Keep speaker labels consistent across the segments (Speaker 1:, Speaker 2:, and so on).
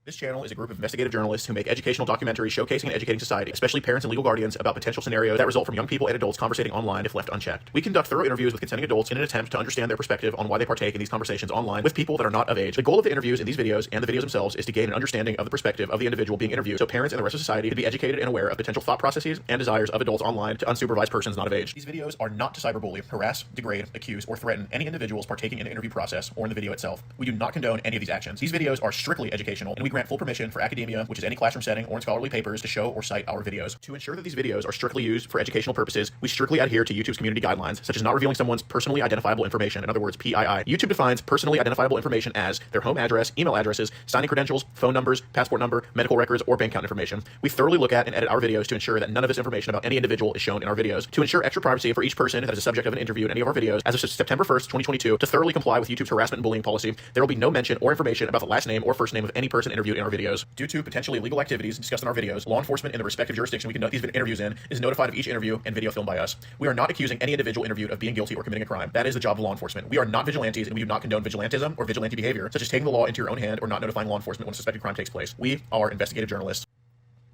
Speaker 1: This channel is a group of investigative journalists who make educational documentaries showcasing and educating society, especially parents and legal guardians, about potential scenarios that result from young people and adults conversating online if left unchecked. We conduct thorough interviews with consenting adults in an attempt to understand their perspective on why they partake in these conversations online with people that are not of age. The goal of the interviews in these videos and the videos themselves is to gain an understanding of the perspective of the individual being interviewed, so parents and the rest of society can be educated and aware of potential thought processes and desires of adults online to unsupervised persons not of age. These videos are not to cyberbully, harass, degrade, accuse, or threaten any individuals partaking in the interview process or in the video itself. We do not condone any of these actions. These videos are strictly educational, and we grant full permission for academia, which is any classroom setting or in scholarly papers, to show or cite our videos. To ensure that these videos are strictly used for educational purposes, we strictly adhere to YouTube's community guidelines, such as not revealing someone's personally identifiable information, in other words, PII. YouTube defines personally identifiable information as their home address, email addresses, signing credentials, phone numbers, passport number, medical records, or bank account information. We thoroughly look at and edit our videos to ensure that none of this information about any individual is shown in our videos. To ensure extra privacy for each person that is a subject of an interview in any of our videos, as of September 1st, 2022, to thoroughly comply with YouTube's harassment and bullying policy, there will be no mention or information about the last name or first name of any person interviewed in our videos. Due to potentially illegal activities discussed in our videos, law enforcement in the respective jurisdiction we conduct these interviews in is notified of each interview and video filmed by us. We are not accusing any individual interviewed of being guilty or committing a crime. That is the job of law enforcement. We are not vigilantes, and we do not condone vigilantism or vigilante behavior, such as taking the law into your own hand or not notifying law enforcement when a suspected crime takes place. We are investigative journalists.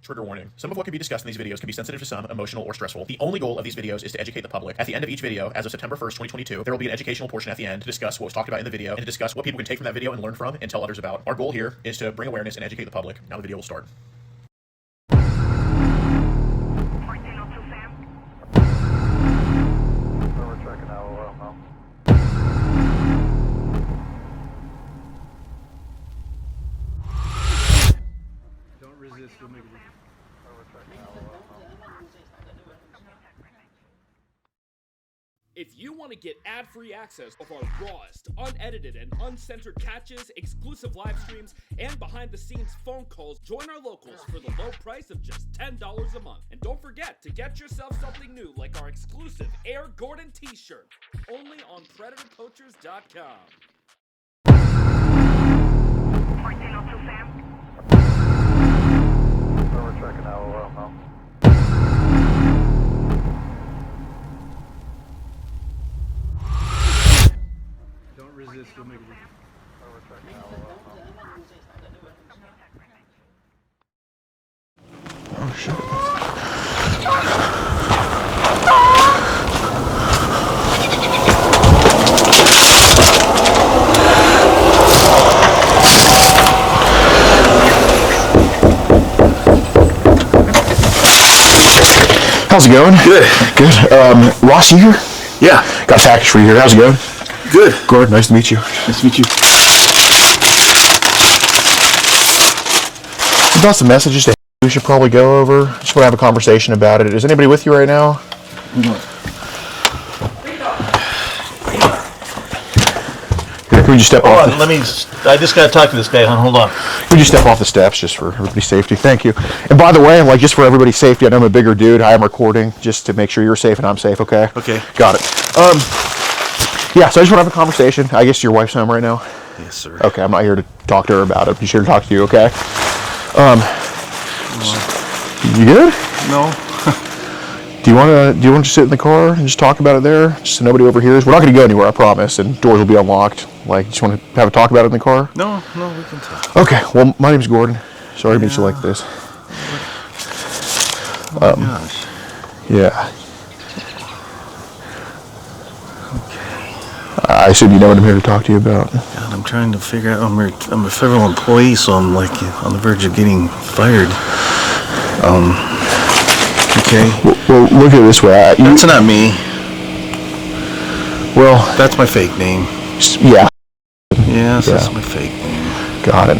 Speaker 1: Trigger warning. Some of what can be discussed in these videos can be sensitive to some, emotional, or stressful. The only goal of these videos is to educate the public. At the end of each video, as of September 1st, 2022, there will be an educational portion at the end to discuss what was talked about in the video and to discuss what people can take from that video and learn from and tell others about. Our goal here is to bring awareness and educate the public. Now the video will start.
Speaker 2: If you want to get ad-free access of our rawest, unedited, and uncensored catches, exclusive live streams, and behind-the-scenes phone calls, join our locals for the low price of just $10 a month. And don't forget to get yourself something new like our exclusive Air Gordon t-shirt, only on PredatorPoachers.com.
Speaker 3: 1402 Sam. We're checking out now.
Speaker 4: Don't resist, we'll make it.
Speaker 1: Oh shit. How's it going?
Speaker 5: Good.
Speaker 1: Good. Ross, you here?
Speaker 5: Yeah.
Speaker 1: Got a package for you here. How's it going?
Speaker 5: Good.
Speaker 1: Gordon, nice to meet you.
Speaker 5: Nice to meet you.
Speaker 1: About some messages that we should probably go over. Just want to have a conversation about it. Is anybody with you right now? Here, can we just step off?
Speaker 5: Hold on, I just gotta talk to this guy, hold on.
Speaker 1: Can we just step off the steps just for everybody's safety? Thank you. And by the way, just for everybody's safety, I know I'm a bigger dude. I am recording just to make sure you're safe and I'm safe, okay?
Speaker 5: Okay.
Speaker 1: Got it. Yeah, so I just want to have a conversation. I guess your wife's home right now?
Speaker 5: Yes, sir.
Speaker 1: Okay, I'm not here to talk to her about it. I'm just here to talk to you, okay? You good?
Speaker 5: No.
Speaker 1: Do you want to just sit in the car and just talk about it there, just so nobody overhears? We're not going to go anywhere, I promise, and doors will be unlocked. Just want to have a talk about it in the car?
Speaker 5: No, we can talk.
Speaker 1: Okay, well, my name's Gordon. Sorry to meet you like this.
Speaker 5: Oh my gosh.
Speaker 1: Yeah. I assume you know what I'm here to talk to you about.
Speaker 5: God, I'm trying to figure out, I'm a federal employee, so I'm on the verge of getting fired. Okay.
Speaker 1: Well, look at it this way.
Speaker 5: That's not me.
Speaker 1: Well,
Speaker 5: that's my fake name.
Speaker 1: Yeah.
Speaker 5: Yes, yeah. That's my fake name.
Speaker 1: Got it.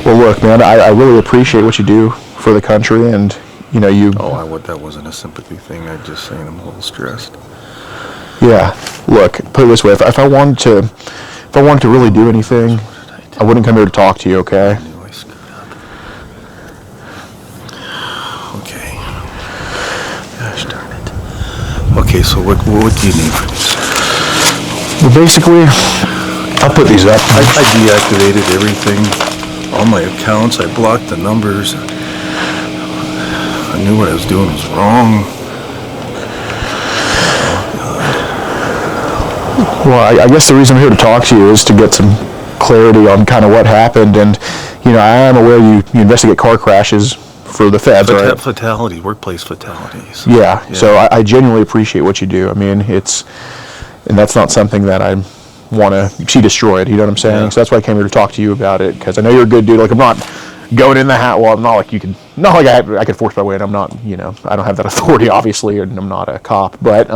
Speaker 1: Well, look, man, I really appreciate what you do for the country, and you.
Speaker 5: Oh, that wasn't a sympathy thing. I'm just saying I'm a little stressed.
Speaker 1: Yeah. Look, put it this way: if I wanted to really do anything, I wouldn't come here to talk to you. Okay.
Speaker 5: I knew I screwed up. Okay. Gosh darn it. Okay, so what do you need from me?
Speaker 1: Well, basically, I'll put these up.
Speaker 5: I deactivated everything, all my accounts. I blocked the numbers. I knew what I was doing was wrong.
Speaker 1: Well, I guess the reason I'm here to talk to you is to get some clarity on kind of what happened, and I am aware you investigate car crashes for the feds, right?
Speaker 5: Fatality, workplace fatalities.
Speaker 1: Yeah. So I genuinely appreciate what you do. I mean, and that's not something that I want to see destroyed. You know what I'm saying?
Speaker 5: Yeah.
Speaker 1: So that's why I came here to talk to you about it, because I know you're a good dude. Like, I'm not going in the hat. Well, I'm not like you can. Not like I could force my way in. I'm not. I don't have that authority, obviously, and I'm not a cop. But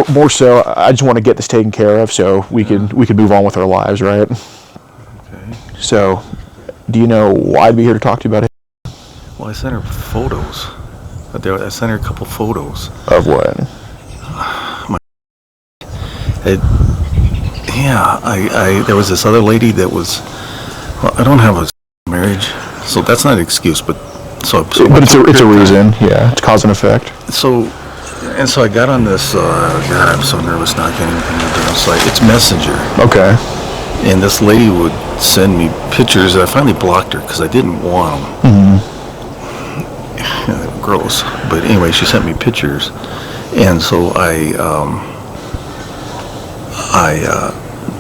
Speaker 1: more so, I just want to get this taken care of so we can move on with our lives, right?
Speaker 5: Okay.
Speaker 1: So, do you know why I'd be here to talk to you about it?
Speaker 5: Well, I sent her photos. I sent her a couple photos.
Speaker 1: Of what?
Speaker 5: There was this other lady that was. Well, I don't have a marriage, so that's not an excuse. But it's a reason. Yeah, it's cause and effect. So I got on this. God, I'm so nervous not getting anything to do. So it's Messenger. Okay. And this lady would send me pictures. And I finally blocked her because I didn't want them. Mm-hmm. Yeah, they were gross. But anyway, she sent me pictures, and so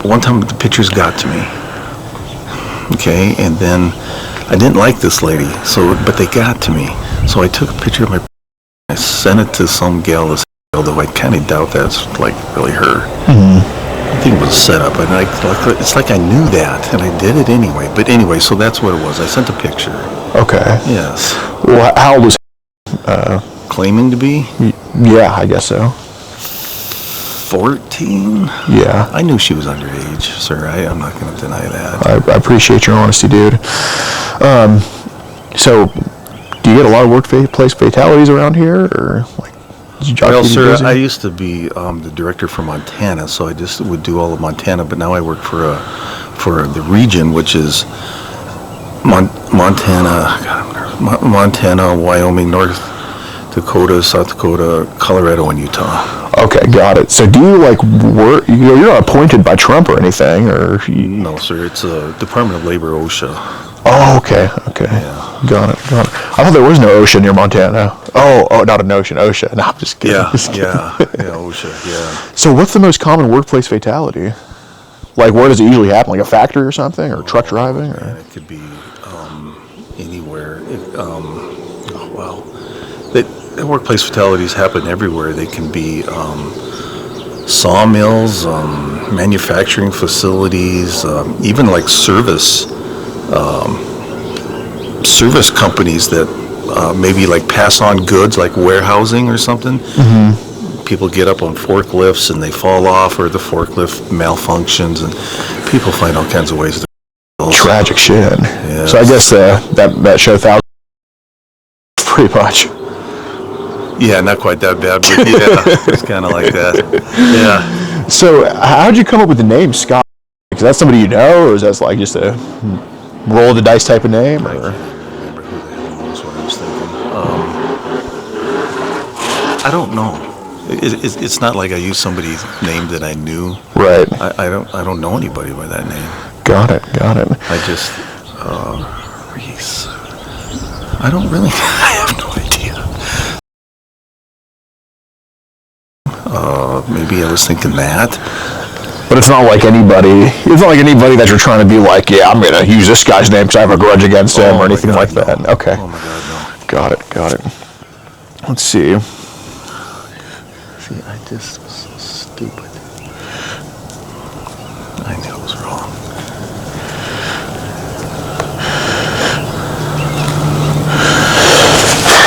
Speaker 5: one time the pictures got to me. Okay, and then I didn't like this lady, but they got to me. So I took a picture of I sent it to some gal, although I kind of doubt that's like really her. Mm-hmm. I think it was a setup, and it's like I knew that, and I did it anyway. But anyway, so that's what it was. I sent a picture. Okay. Yes. Well, how old was claiming to be? Yeah, I guess so. 14? Yeah. I knew she was underage, sir. I'm not going to deny that. I appreciate your honesty, dude. So, do you get a lot of workplace fatalities around here, or like? Well, sir, I used to be the director for Montana, so I just would do all of Montana. But now I work for the region, which is Montana, Wyoming, North Dakota, South Dakota, Colorado, and Utah. Okay, got it. So do you work? You're not appointed by Trump or anything, or? No, sir. It's a Department of Labor, OSHA. Oh, okay. Yeah. Got it. I thought there was no OSHA near Montana. Oh, not an ocean, OSHA. No, I'm just kidding. Yeah, OSHA, yeah. So what's the most common workplace fatality? Like, where does it usually happen? Like a factory or something, or truck driving? Or? Man, it could be anywhere. Workplace fatalities happen everywhere. They can be sawmills, manufacturing facilities, even like service companies that maybe like pass on goods, like warehousing or something. Mm-hmm. People get up on forklifts and they fall off, or the forklift malfunctions, and people find all kinds of ways to. Tragic shit. Yes. So I guess that show 1000 pretty much. Yeah, not quite that bad, but yeah, it's kind of like that. Yeah. So how'd you come up with the name Scott? Is that somebody you know, or is that like just a roll of the dice type of name? Or? I can't remember who the hell was what I was thinking. I don't know. It's not like I used somebody's name that I knew. Right. I don't know anybody by that name. Got it. I just Reese. I don't really. I have no idea. Maybe I was thinking that. But it's not like anybody that you're trying to be like, yeah, I'm going to use this guy's name because I have a grudge against him or anything like that. No. Okay. Oh my God, no. Got it. Let's see. See, I just was so stupid. I knew it was wrong.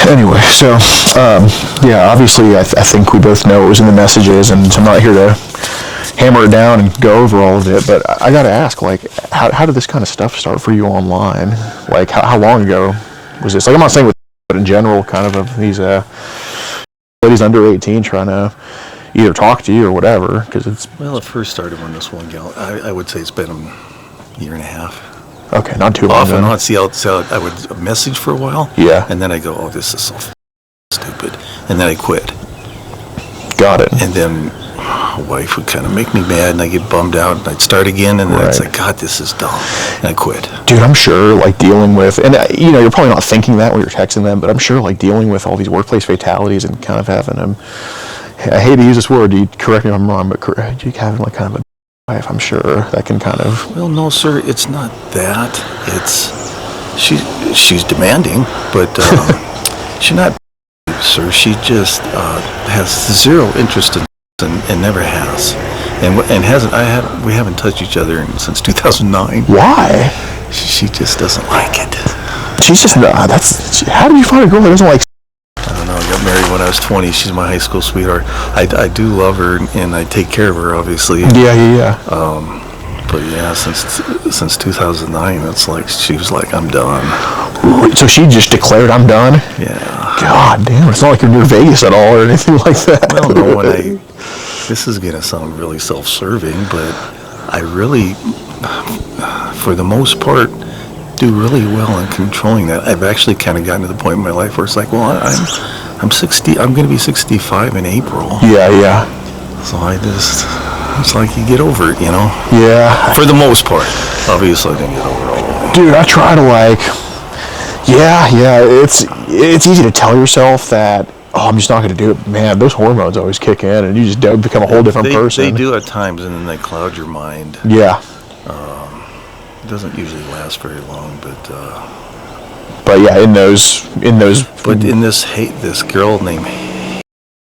Speaker 5: Anyway, so, yeah, obviously I think we both know what was in the messages, and I'm not here to hammer it down and go over all of it, but I gotta ask, like, how did this kind of stuff start for you online? Like, how long ago was this? Like, I'm not saying with, but in general, kind of these ladies under 18 trying to either talk to you or whatever, because it's... Well, it first started when this one gal, I would say it's been a year and a half. Okay, not too long. Off and on, see how I would message for a while. Yeah. And then I go, oh, this is so stupid. And then I quit. Got it. And then my wife would kind of make me mad, and I get bummed out, and I'd start again, and then it's like, God, this is dumb. And I quit. Dude, I'm sure, like, dealing with, and, you're probably not thinking that when you're texting them, but I'm sure, like, dealing with all these workplace fatalities and kind of having them, I hate to use this word, correct me if I'm wrong, but you having, like, kind of a life, I'm sure that can kind of.
Speaker 6: Well, no, sir, it's not that. It's she's demanding, but she's not, sir. She just has zero interest in and never has, and hasn't. We haven't touched each other since 2009.
Speaker 5: Why?
Speaker 6: She just doesn't like it.
Speaker 5: She's just how do you find a girl that doesn't like?
Speaker 6: I don't know. I got married when I was 20. She's my high school sweetheart. I do love her, and I take care of her, obviously.
Speaker 5: Yeah.
Speaker 6: But yeah, since 2009, it's like she was like, I'm done.
Speaker 5: So she just declared, I'm done?
Speaker 6: Yeah.
Speaker 5: God damn, it's not like you're near Vegas at all or anything like that.
Speaker 6: Well, no, this is going to sound really self-serving, but I really, for the most part, do really well in controlling that. I've actually kind of gotten to the point in my life where it's like, well, I'm 60. I'm going to be 65 in April.
Speaker 5: Yeah.
Speaker 6: So it's like you get over it, you know?
Speaker 5: Yeah.
Speaker 6: For the most part. Obviously, I didn't get over it all the way.
Speaker 5: Dude, I try to it's easy to tell yourself that, I'm just not going to do it. Man, those hormones always kick in and you just become a whole different person.
Speaker 6: They do at times, and then they cloud your mind.
Speaker 5: Yeah.
Speaker 6: It doesn't usually last very long, but
Speaker 5: yeah, in those.
Speaker 6: But in this girl named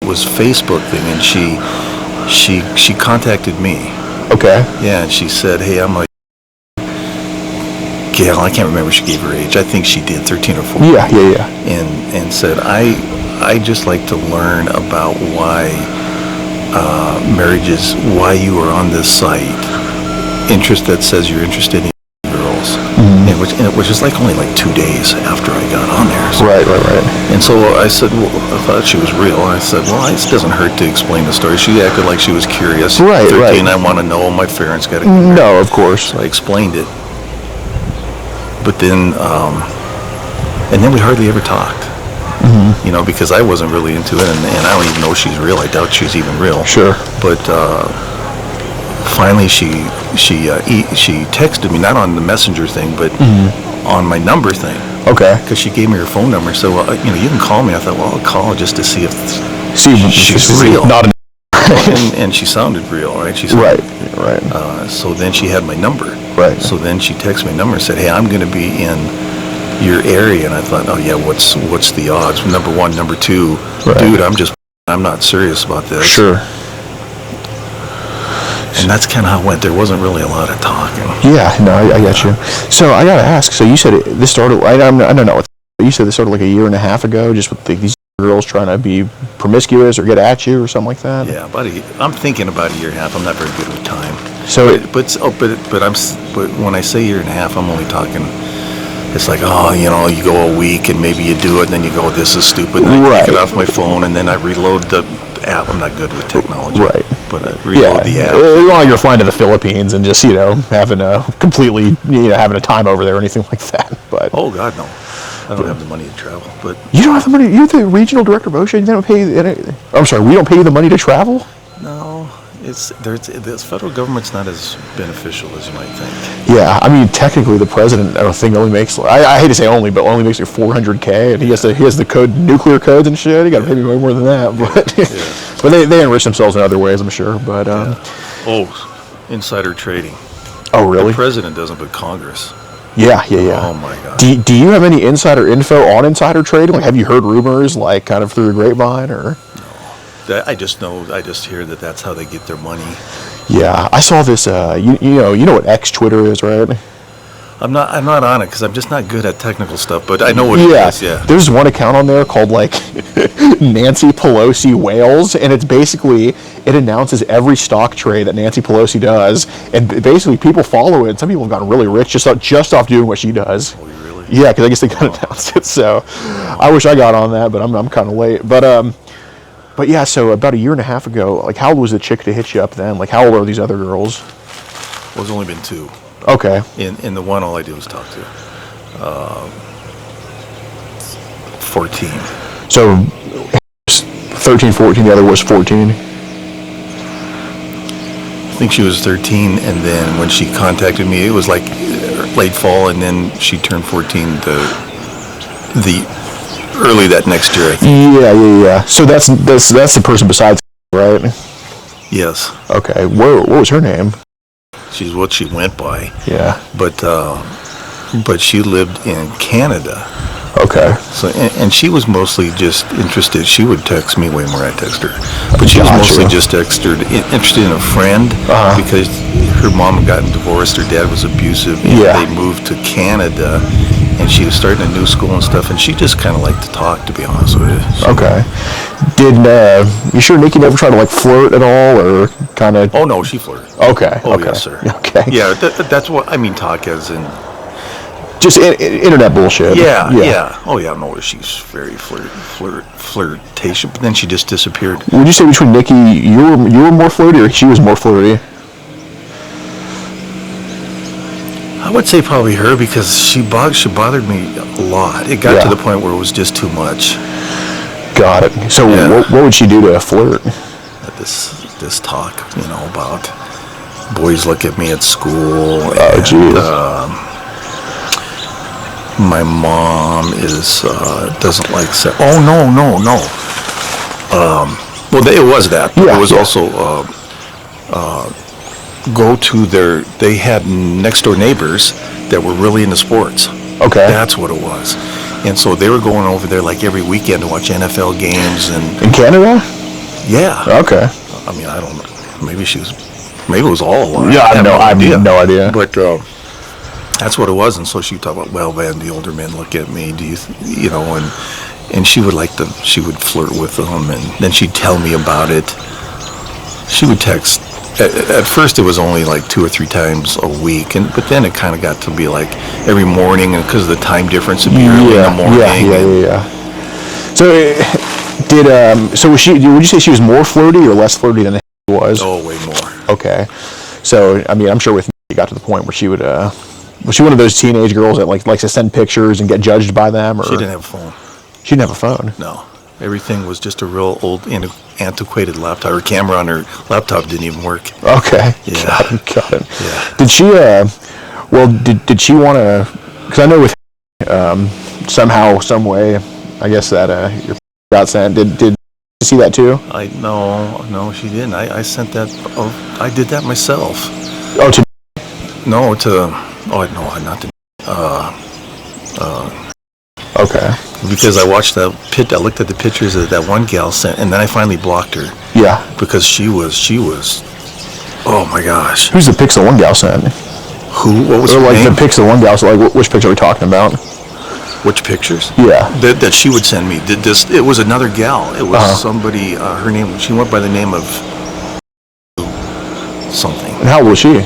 Speaker 6: was Facebook thing, and she contacted me.
Speaker 5: Okay.
Speaker 6: Yeah, and she said, hey, I'm like, Gail, I can't remember if she gave her age. I think she did, 13 or 14.
Speaker 5: Yeah.
Speaker 6: And said, I just like to learn about why marriages, why you are on this site. Interest that says you're interested in girls. And which is only 2 days after I got on there. So.
Speaker 5: Right.
Speaker 6: And so I said, well, I thought she was real. I said, well, it doesn't hurt to explain the story. She acted like she was curious.
Speaker 5: Right,
Speaker 6: 13,
Speaker 5: right.
Speaker 6: I want to know. My parents got to.
Speaker 5: No, of course.
Speaker 6: So I explained it. But then, and then we hardly ever talked. You know, because I wasn't really into it, and I don't even know if she's real. I doubt she's even real.
Speaker 5: Sure.
Speaker 6: But finally, she texted me, not on the messenger thing, but on my number thing.
Speaker 5: Okay.
Speaker 6: Because she gave me her phone number. So you can call me. I thought, well, I'll call just to see if she's real.
Speaker 5: Not an.
Speaker 6: and she sounded real, right? She
Speaker 5: Right.
Speaker 6: So then she had my number.
Speaker 5: Right.
Speaker 6: So then she texted me a number and said, hey, I'm going to be in your area. And I thought, oh yeah, what's the odds? Number one, number two,
Speaker 5: right.
Speaker 6: Dude, I'm not serious about this.
Speaker 5: Sure.
Speaker 6: And that's kind of how it went. There wasn't really a lot of talking.
Speaker 5: Yeah, no, I get you. So I gotta ask. So you said this started. I don't know. You said this started like a year and a half ago, just with these girls trying to be promiscuous or get at you or something like that.
Speaker 6: Yeah, I'm thinking about a year and a half. I'm not very good with time.
Speaker 5: So,
Speaker 6: but when I say year and a half, I'm only talking. It's like, you go a week and maybe you do it, and then you go, this is stupid, and I take it off my phone, and then I reload the app. I'm not good with technology.
Speaker 5: Right.
Speaker 6: But I reload the app.
Speaker 5: While you're flying to the Philippines and just, having a completely, having a time over there or anything like that. But
Speaker 6: oh, God, no. I don't have the money to travel. But
Speaker 5: you don't have the money? You're the regional director of OSHA? You don't pay I'm sorry, we don't pay you the money to travel?
Speaker 6: No. The federal government's not as beneficial as you might think.
Speaker 5: Yeah, I mean, technically the president, I think, only makes, I hate to say only, but only makes like $400K, and he has the nuclear codes and shit. He got to pay me way more than that, but but they enrich themselves in other ways, I'm sure. But
Speaker 6: insider trading.
Speaker 5: Oh, really?
Speaker 6: The president doesn't, but Congress.
Speaker 5: Yeah.
Speaker 6: Oh my God.
Speaker 5: Do you have any insider info on insider trading? Like, have you heard rumors, like, kind of through the grapevine, or?
Speaker 6: I just hear that that's how they get their money.
Speaker 5: Yeah, I saw this. You know what X Twitter is, right?
Speaker 6: I'm not on it because I'm just not good at technical stuff. But I know what it is. Yeah.
Speaker 5: There's one account on there called like Nancy Pelosi Whales, and it's basically it announces every stock trade that Nancy Pelosi does, and basically people follow it. Some people have gotten really rich just off doing what she does.
Speaker 6: Oh, really?
Speaker 5: Yeah, because I guess they kind of announced it. So I wish I got on that, but I'm kind of late. But yeah, so about a year and a half ago, like, how old was the chick to hit you up then? Like, how old are these other girls?
Speaker 6: Well, it's only been 2.
Speaker 5: Okay.
Speaker 6: In the one, all I did was talk to 14.
Speaker 5: So 13, 14, the other was 14?
Speaker 6: I think she was 13, and then when she contacted me, it was like late fall, and then she turned 14 early that next year, I think.
Speaker 5: Yeah. So that's the person besides, right?
Speaker 6: Yes.
Speaker 5: Okay. What was her name?
Speaker 6: She's what she went by.
Speaker 5: Yeah.
Speaker 6: But she lived in Canada.
Speaker 5: Okay.
Speaker 6: So and she was mostly just interested. She would text me way more than I text her, but she was
Speaker 5: Gotcha.
Speaker 6: mostly just interested in a friend because her mom had gotten divorced. Her dad was abusive. And
Speaker 5: Yeah.
Speaker 6: They moved to Canada, and she was starting a new school and stuff. And she just kind of liked to talk, to be honest with you.
Speaker 5: Okay. Did you sure Nikki never tried to like flirt at all, or kind of?
Speaker 6: Oh no, she flirted.
Speaker 5: Okay.
Speaker 6: Oh
Speaker 5: okay.
Speaker 6: yes, sir.
Speaker 5: Okay.
Speaker 6: Yeah, that's what I mean. Talk as in.
Speaker 5: Just internet bullshit.
Speaker 6: Yeah. Oh yeah, no, she's very flirtatious. But then she just disappeared.
Speaker 5: Would you say between Nikki, you were more flirty, or she was more flirty?
Speaker 6: I would say probably her, because she bothered me a lot. It got to the point where it was just too much.
Speaker 5: Got it. So what would she do to flirt?
Speaker 6: This talk, about boys look at me at school.
Speaker 5: Oh, jeez.
Speaker 6: My mom doesn't like sex. Oh no. Well, it was that. But it was also go to they had next door neighbors that were really into sports.
Speaker 5: Okay.
Speaker 6: That's what it was. And so they were going over there like every weekend to watch NFL games and.
Speaker 5: In Canada?
Speaker 6: Yeah.
Speaker 5: Okay.
Speaker 6: I mean, I don't know. Maybe it was all along.
Speaker 5: Yeah, I have no idea.
Speaker 6: But that's what it was. And so she would talk about, well, man, the older men look at me. Do you, and she would she would flirt with them, and then she'd tell me about it. She would text. At first, it was only like 2 or 3 times a week, but then it kind of got to be like every morning, and because of the time difference, it'd be early in the morning.
Speaker 5: Yeah. So was she? Would you say she was more flirty or less flirty than he was?
Speaker 6: Oh, way more.
Speaker 5: Okay. So I mean, I'm sure with me, it got to the point where she would. Was she one of those teenage girls that likes to send pictures and get judged by them? Or
Speaker 6: she didn't have a phone.
Speaker 5: She didn't have a phone.
Speaker 6: No. Everything was just a real old, antiquated laptop. Her camera on her laptop didn't even work.
Speaker 5: Okay.
Speaker 6: Yeah.
Speaker 5: Got it.
Speaker 6: Yeah.
Speaker 5: Did she, did she want to, because I know with somehow, some way, I guess that your got sent, did you see that too?
Speaker 6: No, she didn't. I sent that, I did that myself.
Speaker 5: Oh, to?
Speaker 6: No, not to,
Speaker 5: okay.
Speaker 6: Because I watched I looked at the pictures that one gal sent, and then I finally blocked her.
Speaker 5: Yeah.
Speaker 6: Because she was, oh my gosh.
Speaker 5: Who's the Pixel One gal sent?
Speaker 6: Who? What was her
Speaker 5: like
Speaker 6: name?
Speaker 5: the Pixel One gal, so like which picture are we talking about?
Speaker 6: Which pictures?
Speaker 5: Yeah.
Speaker 6: That she would send me. It was another gal. It was somebody, her name, she went by the name of something.
Speaker 5: And how old was she?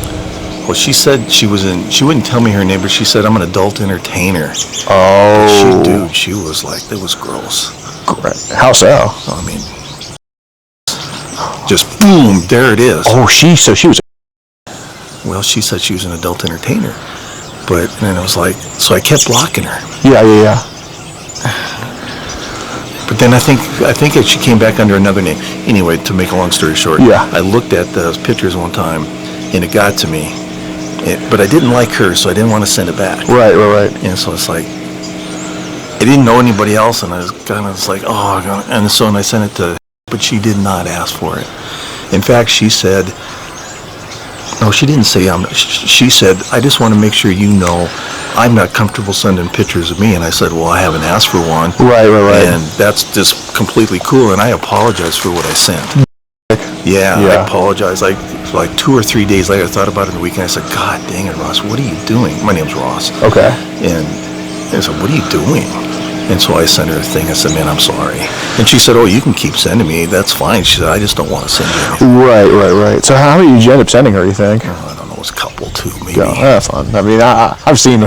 Speaker 6: Well, she said she wouldn't tell me her name, but she said, I'm an adult entertainer.
Speaker 5: Oh.
Speaker 6: She was like, it was gross.
Speaker 5: How so?
Speaker 6: I mean, just boom, there it is.
Speaker 5: Oh, so she was.
Speaker 6: Well, she said she was an adult entertainer. But then it was like, so I kept blocking her.
Speaker 5: Yeah.
Speaker 6: But then I think that she came back under another name. Anyway, to make a long story short, I looked at those pictures one time, and it got to me. But I didn't like her, so I didn't want to send it back.
Speaker 5: Right.
Speaker 6: And so it's like, I didn't know anybody else, and I was kind of like, and so I sent it to, but she did not ask for it. In fact, she said, no, she didn't say, she said, I just want to make sure you know I'm not comfortable sending pictures of me. And I said, well, I haven't asked for one.
Speaker 5: Right.
Speaker 6: And that's just completely cool, and I apologize for what I sent. Yeah. I apologize. Like 2 or 3 days later, I thought about it in the weekend. I said, God dang it, Ross, what are you doing? My name's Ross.
Speaker 5: Okay.
Speaker 6: And I said, what are you doing? And so I sent her a thing. I said, man, I'm sorry. And she said, oh, you can keep sending me. That's fine. She said, I just don't want to send you anything.
Speaker 5: Right. So how many did you end up sending her, you think?
Speaker 6: I don't know. It was a couple, 2, maybe.
Speaker 5: Yeah, that's fun. I mean, I've seen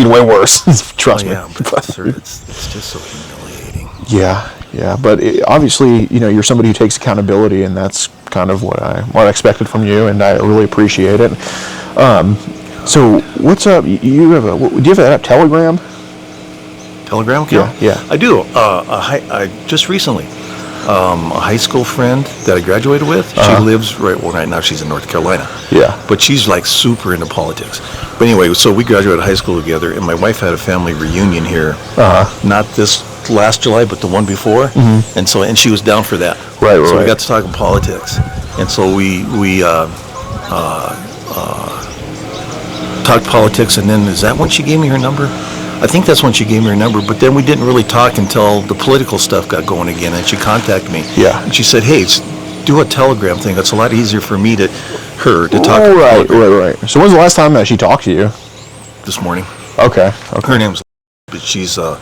Speaker 5: way worse. Trust me.
Speaker 6: But sir, it's just so humiliating.
Speaker 5: Yeah. But obviously, you're somebody who takes accountability, and that's kind of what I expected from you, and I really appreciate it. So what's up? Do you have that app, Telegram?
Speaker 6: Telegram account?
Speaker 5: Yeah.
Speaker 6: I do. I just recently, a high school friend that I graduated with, she lives right now she's in North Carolina.
Speaker 5: Yeah.
Speaker 6: But she's like super into politics. But anyway, so we graduated high school together, and my wife had a family reunion here. Not this last July, but the one before. Mm-hmm. And she was down for that.
Speaker 5: Right.
Speaker 6: So we got to talking politics. And so we talked politics, and then is that when she gave me her number? I think that's when she gave me her number, but then we didn't really talk until the political stuff got going again, and she contacted me.
Speaker 5: Yeah.
Speaker 6: And she said, hey, do a Telegram thing. It's a lot easier for me to talk.
Speaker 5: Oh, right. So when's the last time that she talked to you?
Speaker 6: This morning.
Speaker 5: Okay.
Speaker 6: Her name's, but she's the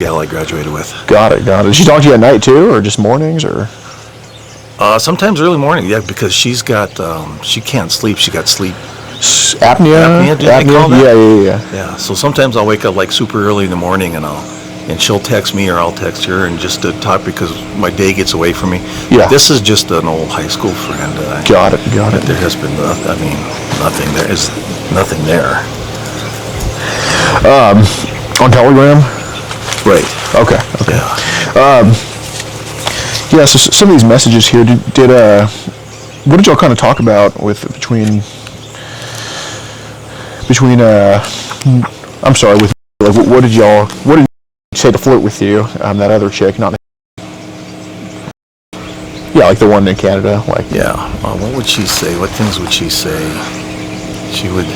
Speaker 6: gal I graduated with.
Speaker 5: Got it. Did she talk to you at night too, or just mornings, or?
Speaker 6: Sometimes early morning, yeah, because she's got, she can't sleep. She got sleep
Speaker 5: Apnea?
Speaker 6: Do they call that?
Speaker 5: Yeah.
Speaker 6: Yeah, so sometimes I'll wake up like super early in the morning and she'll text me or I'll text her and just to talk because my day gets away from me.
Speaker 5: Yeah.
Speaker 6: This is just an old high school friend.
Speaker 5: Got it.
Speaker 6: There has been, nothing. There is nothing there.
Speaker 5: On Telegram?
Speaker 6: Right.
Speaker 5: Okay.
Speaker 6: Yeah.
Speaker 5: Yeah, so some of these messages here, what did y'all kind of talk about between I'm sorry, with, like, what did you say to flirt with you, that other chick, not, yeah, like the one in Canada, like.
Speaker 6: Yeah, what would she say? What things would she say? She would,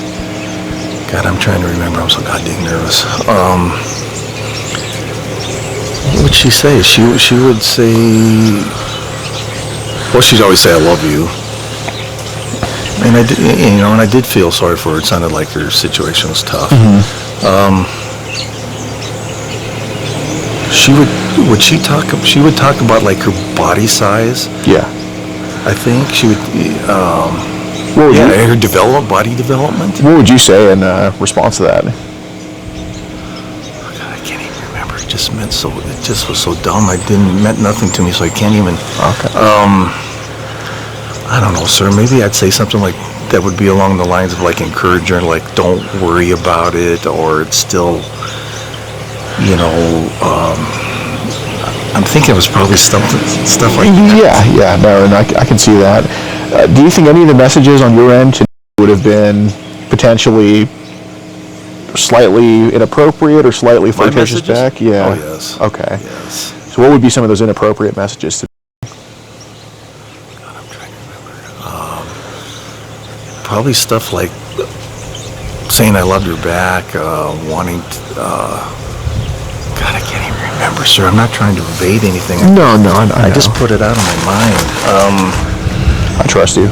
Speaker 6: God, I'm trying to remember, I'm so goddamn nervous. What would she say? She would say, well, she'd always say, I love you. And I did feel sorry for her. It sounded like her situation was tough.
Speaker 5: Mm-hmm.
Speaker 6: She would talk about like her body size.
Speaker 5: Yeah.
Speaker 6: I think she would, her body development.
Speaker 5: What would you say in response to that?
Speaker 6: God, I can't even remember. It just was so dumb. It meant nothing to me, so I can't even.
Speaker 5: Okay.
Speaker 6: I don't know, sir. Maybe I'd say something like that would be along the lines of like encourage her, like don't worry about it, or it's still, I'm thinking it was probably stuff like that.
Speaker 5: Yeah, no, and I can see that. Do you think any of the messages on your end would have been potentially slightly inappropriate or slightly flirtatious back? Yeah.
Speaker 6: Oh, yes.
Speaker 5: Okay.
Speaker 6: Yes.
Speaker 5: So what would be some of those inappropriate messages to?
Speaker 6: Probably stuff like saying I loved her back, wanting to, God, I can't even remember, sir. I'm not trying to evade anything.
Speaker 5: No,
Speaker 6: I just put it out of my mind.
Speaker 5: I trust you.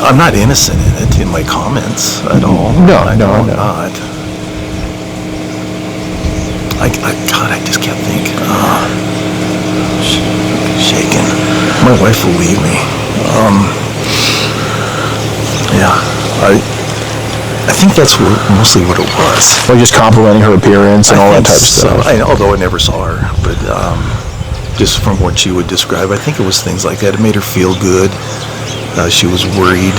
Speaker 6: I'm not innocent in it, in my comments at all.
Speaker 5: No.
Speaker 6: I'm not. God, I just can't think. Shaking. My wife will leave me. Yeah, I think that's mostly what it was.
Speaker 5: Like just complimenting her appearance and all that type of stuff.
Speaker 6: Although I never saw her, but just from what she would describe, I think it was things like that. It made her feel good. She was worried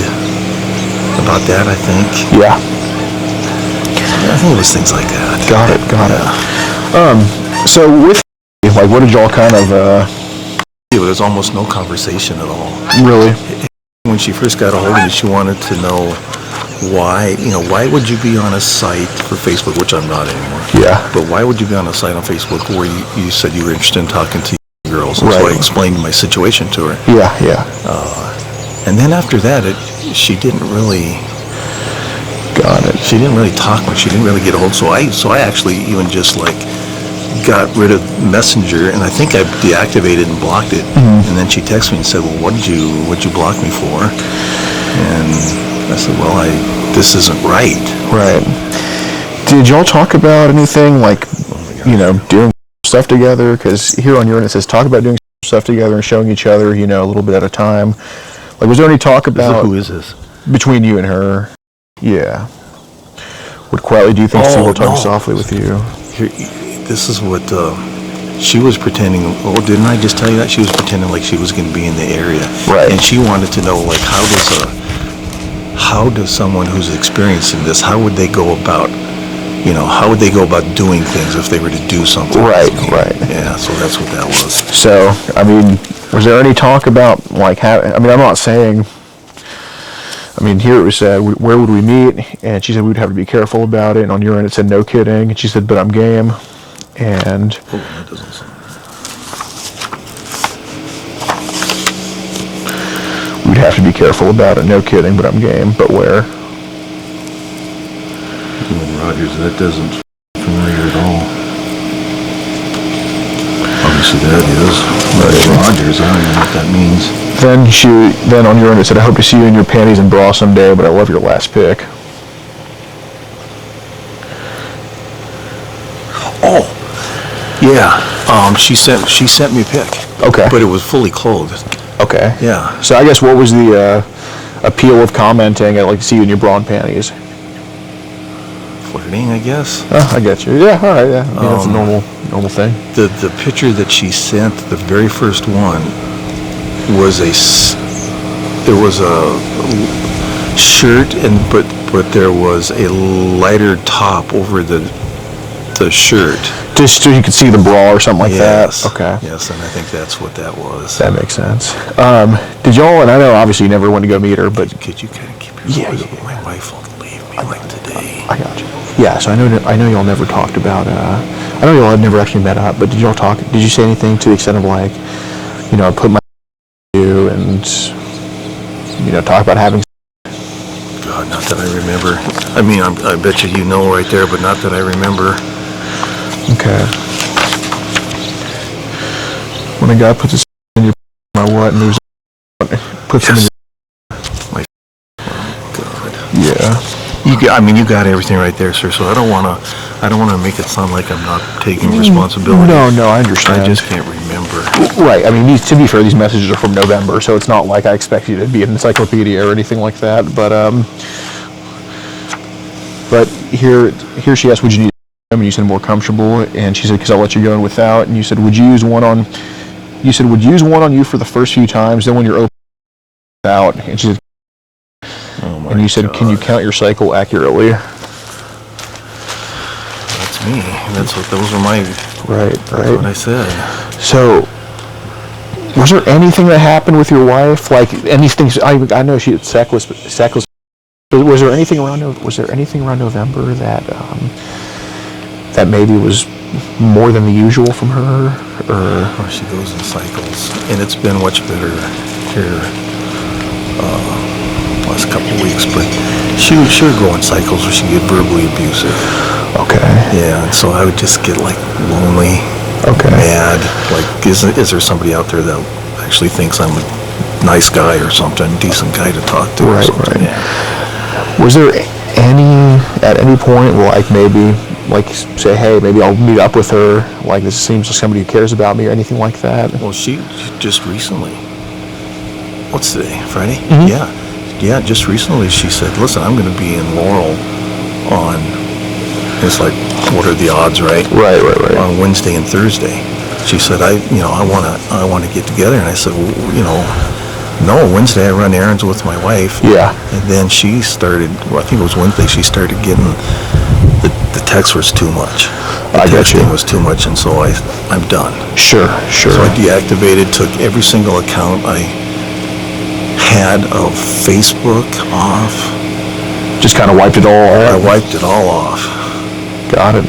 Speaker 6: about that, I think.
Speaker 5: Yeah.
Speaker 6: I think it was things like that.
Speaker 5: Got it. So with, like, what did y'all kind of,
Speaker 6: There was almost no conversation at all.
Speaker 5: Really?
Speaker 6: When she first got a hold of me, she wanted to know why would you be on a site for Facebook, which I'm not anymore.
Speaker 5: Yeah.
Speaker 6: But why would you be on a site on Facebook where you said you were interested in talking to girls? And
Speaker 5: Right.
Speaker 6: so I explained my situation to her.
Speaker 5: Yeah.
Speaker 6: And then after that, she didn't really.
Speaker 5: Got it.
Speaker 6: She didn't really talk much. She didn't really get a hold. So I actually even just like got rid of Messenger, and I think I deactivated and blocked it.
Speaker 5: Mm-hmm.
Speaker 6: And then she texted me and said, "Well, what'd you block me for?" And I said, "Well, this isn't right."
Speaker 5: Right. Did y'all talk about anything like, doing stuff together? Because here on your end it says talk about doing stuff together and showing each other, a little bit at a time. Like, was there any talk about
Speaker 6: Who is this?
Speaker 5: between you and her? Yeah. Would quietly do things to her, talking softly with you?
Speaker 6: This is what she was pretending. Oh, didn't I just tell you that? She was pretending like she was going to be in the area.
Speaker 5: Right.
Speaker 6: And she wanted to know, like, how does someone who's experiencing this, how would they go about doing things if they were to do something?
Speaker 5: Right.
Speaker 6: Yeah, so that's what that was.
Speaker 5: So, was there any talk about, like, I'm not saying, here it was said, where would we meet? And she said we'd have to be careful about it. And on your end it said no kidding. And she said, but I'm game. And
Speaker 6: That doesn't sound
Speaker 5: we'd have to be careful about it. No kidding, but I'm game. But where?
Speaker 6: Rogers, that doesn't familiar at all. Obviously that is. Rogers, I don't know what that means.
Speaker 5: Then on your end it said, I hope to see you in your panties and bra someday, but I love your last pic.
Speaker 6: Oh, yeah. She sent me a pic.
Speaker 5: Okay.
Speaker 6: But it was fully clothed.
Speaker 5: Okay.
Speaker 6: Yeah.
Speaker 5: So I guess what was the appeal of commenting, I'd like to see you in your bra and panties?
Speaker 6: Flirting, I guess.
Speaker 5: Oh, I get you. Yeah, all right, yeah. I mean, that's a normal thing.
Speaker 6: The picture that she sent, the very first one, was there was a shirt but there was a lighter top over the shirt.
Speaker 5: Just so you could see the bra or something like
Speaker 6: Yes.
Speaker 5: that? Okay.
Speaker 6: Yes, and I think that's what that was.
Speaker 5: That makes sense. Did y'all, and I know obviously you never went to go meet her, but...
Speaker 6: Could you kind of keep your voice up?
Speaker 5: Yeah.
Speaker 6: My wife won't leave me like today.
Speaker 5: I got you. Yeah, so I know y'all never talked about, I know y'all had never actually met up, but did you say anything to the extent of like, you know, put my you and, you know, talk about having...
Speaker 6: God, not that I remember. I mean, I bet you know right there, but not that I remember.
Speaker 5: Okay. When a guy puts his in your my what and moves puts him in
Speaker 6: My God.
Speaker 5: Yeah.
Speaker 6: You got everything right there, sir. So I don't wanna make it sound like I'm not taking responsibility.
Speaker 5: No, I understand.
Speaker 6: I just can't remember.
Speaker 5: Right. I mean, to be fair, these messages are from November, so it's not like I expect you to be an encyclopedia or anything like that. But here she asked, would you need and you said more comfortable, and she said, because I'll let you go in without, and you said, would you use one on you for the first few times, then when you're open out, and she said,
Speaker 6: Oh my
Speaker 5: and you said,
Speaker 6: God.
Speaker 5: can you count your cycle accurately?
Speaker 6: That's me. Those are my.
Speaker 5: Right.
Speaker 6: That's what I said.
Speaker 5: So, was there anything that happened with your wife? Like anything? I know she had sackless. Was there anything around November that maybe was more than the usual from her, or?
Speaker 6: Well, she goes in cycles, and it's been much better here last couple of weeks. But she would go in cycles where she'd get verbally abusive.
Speaker 5: Okay.
Speaker 6: Yeah, and so I would just get like lonely, mad. Like, is there somebody out there that actually thinks I'm a nice guy or something, decent guy to talk to?
Speaker 5: Right,
Speaker 6: or something?
Speaker 5: right.
Speaker 6: Yeah.
Speaker 5: Was there at any point, like maybe, like say, hey, maybe I'll meet up with her, like this seems like somebody who cares about me or anything like that?
Speaker 6: Well, she just recently, what's today, Friday?
Speaker 5: Mm-hmm.
Speaker 6: Yeah, just recently she said, listen, I'm going to be in Laurel on, it's like, what are the odds, right?
Speaker 5: Right.
Speaker 6: On Wednesday and Thursday. She said, I want to get together. And I said, well, no, Wednesday I run errands with my wife.
Speaker 5: Yeah.
Speaker 6: And then she started, I think it was Wednesday, she started getting, the text was too much.
Speaker 5: I got you.
Speaker 6: Texting was too much, and so I'm done.
Speaker 5: Sure.
Speaker 6: So I deactivated, took every single account I had of Facebook off.
Speaker 5: Just kind of wiped it all
Speaker 6: I
Speaker 5: out.
Speaker 6: wiped it all off.
Speaker 5: Got it.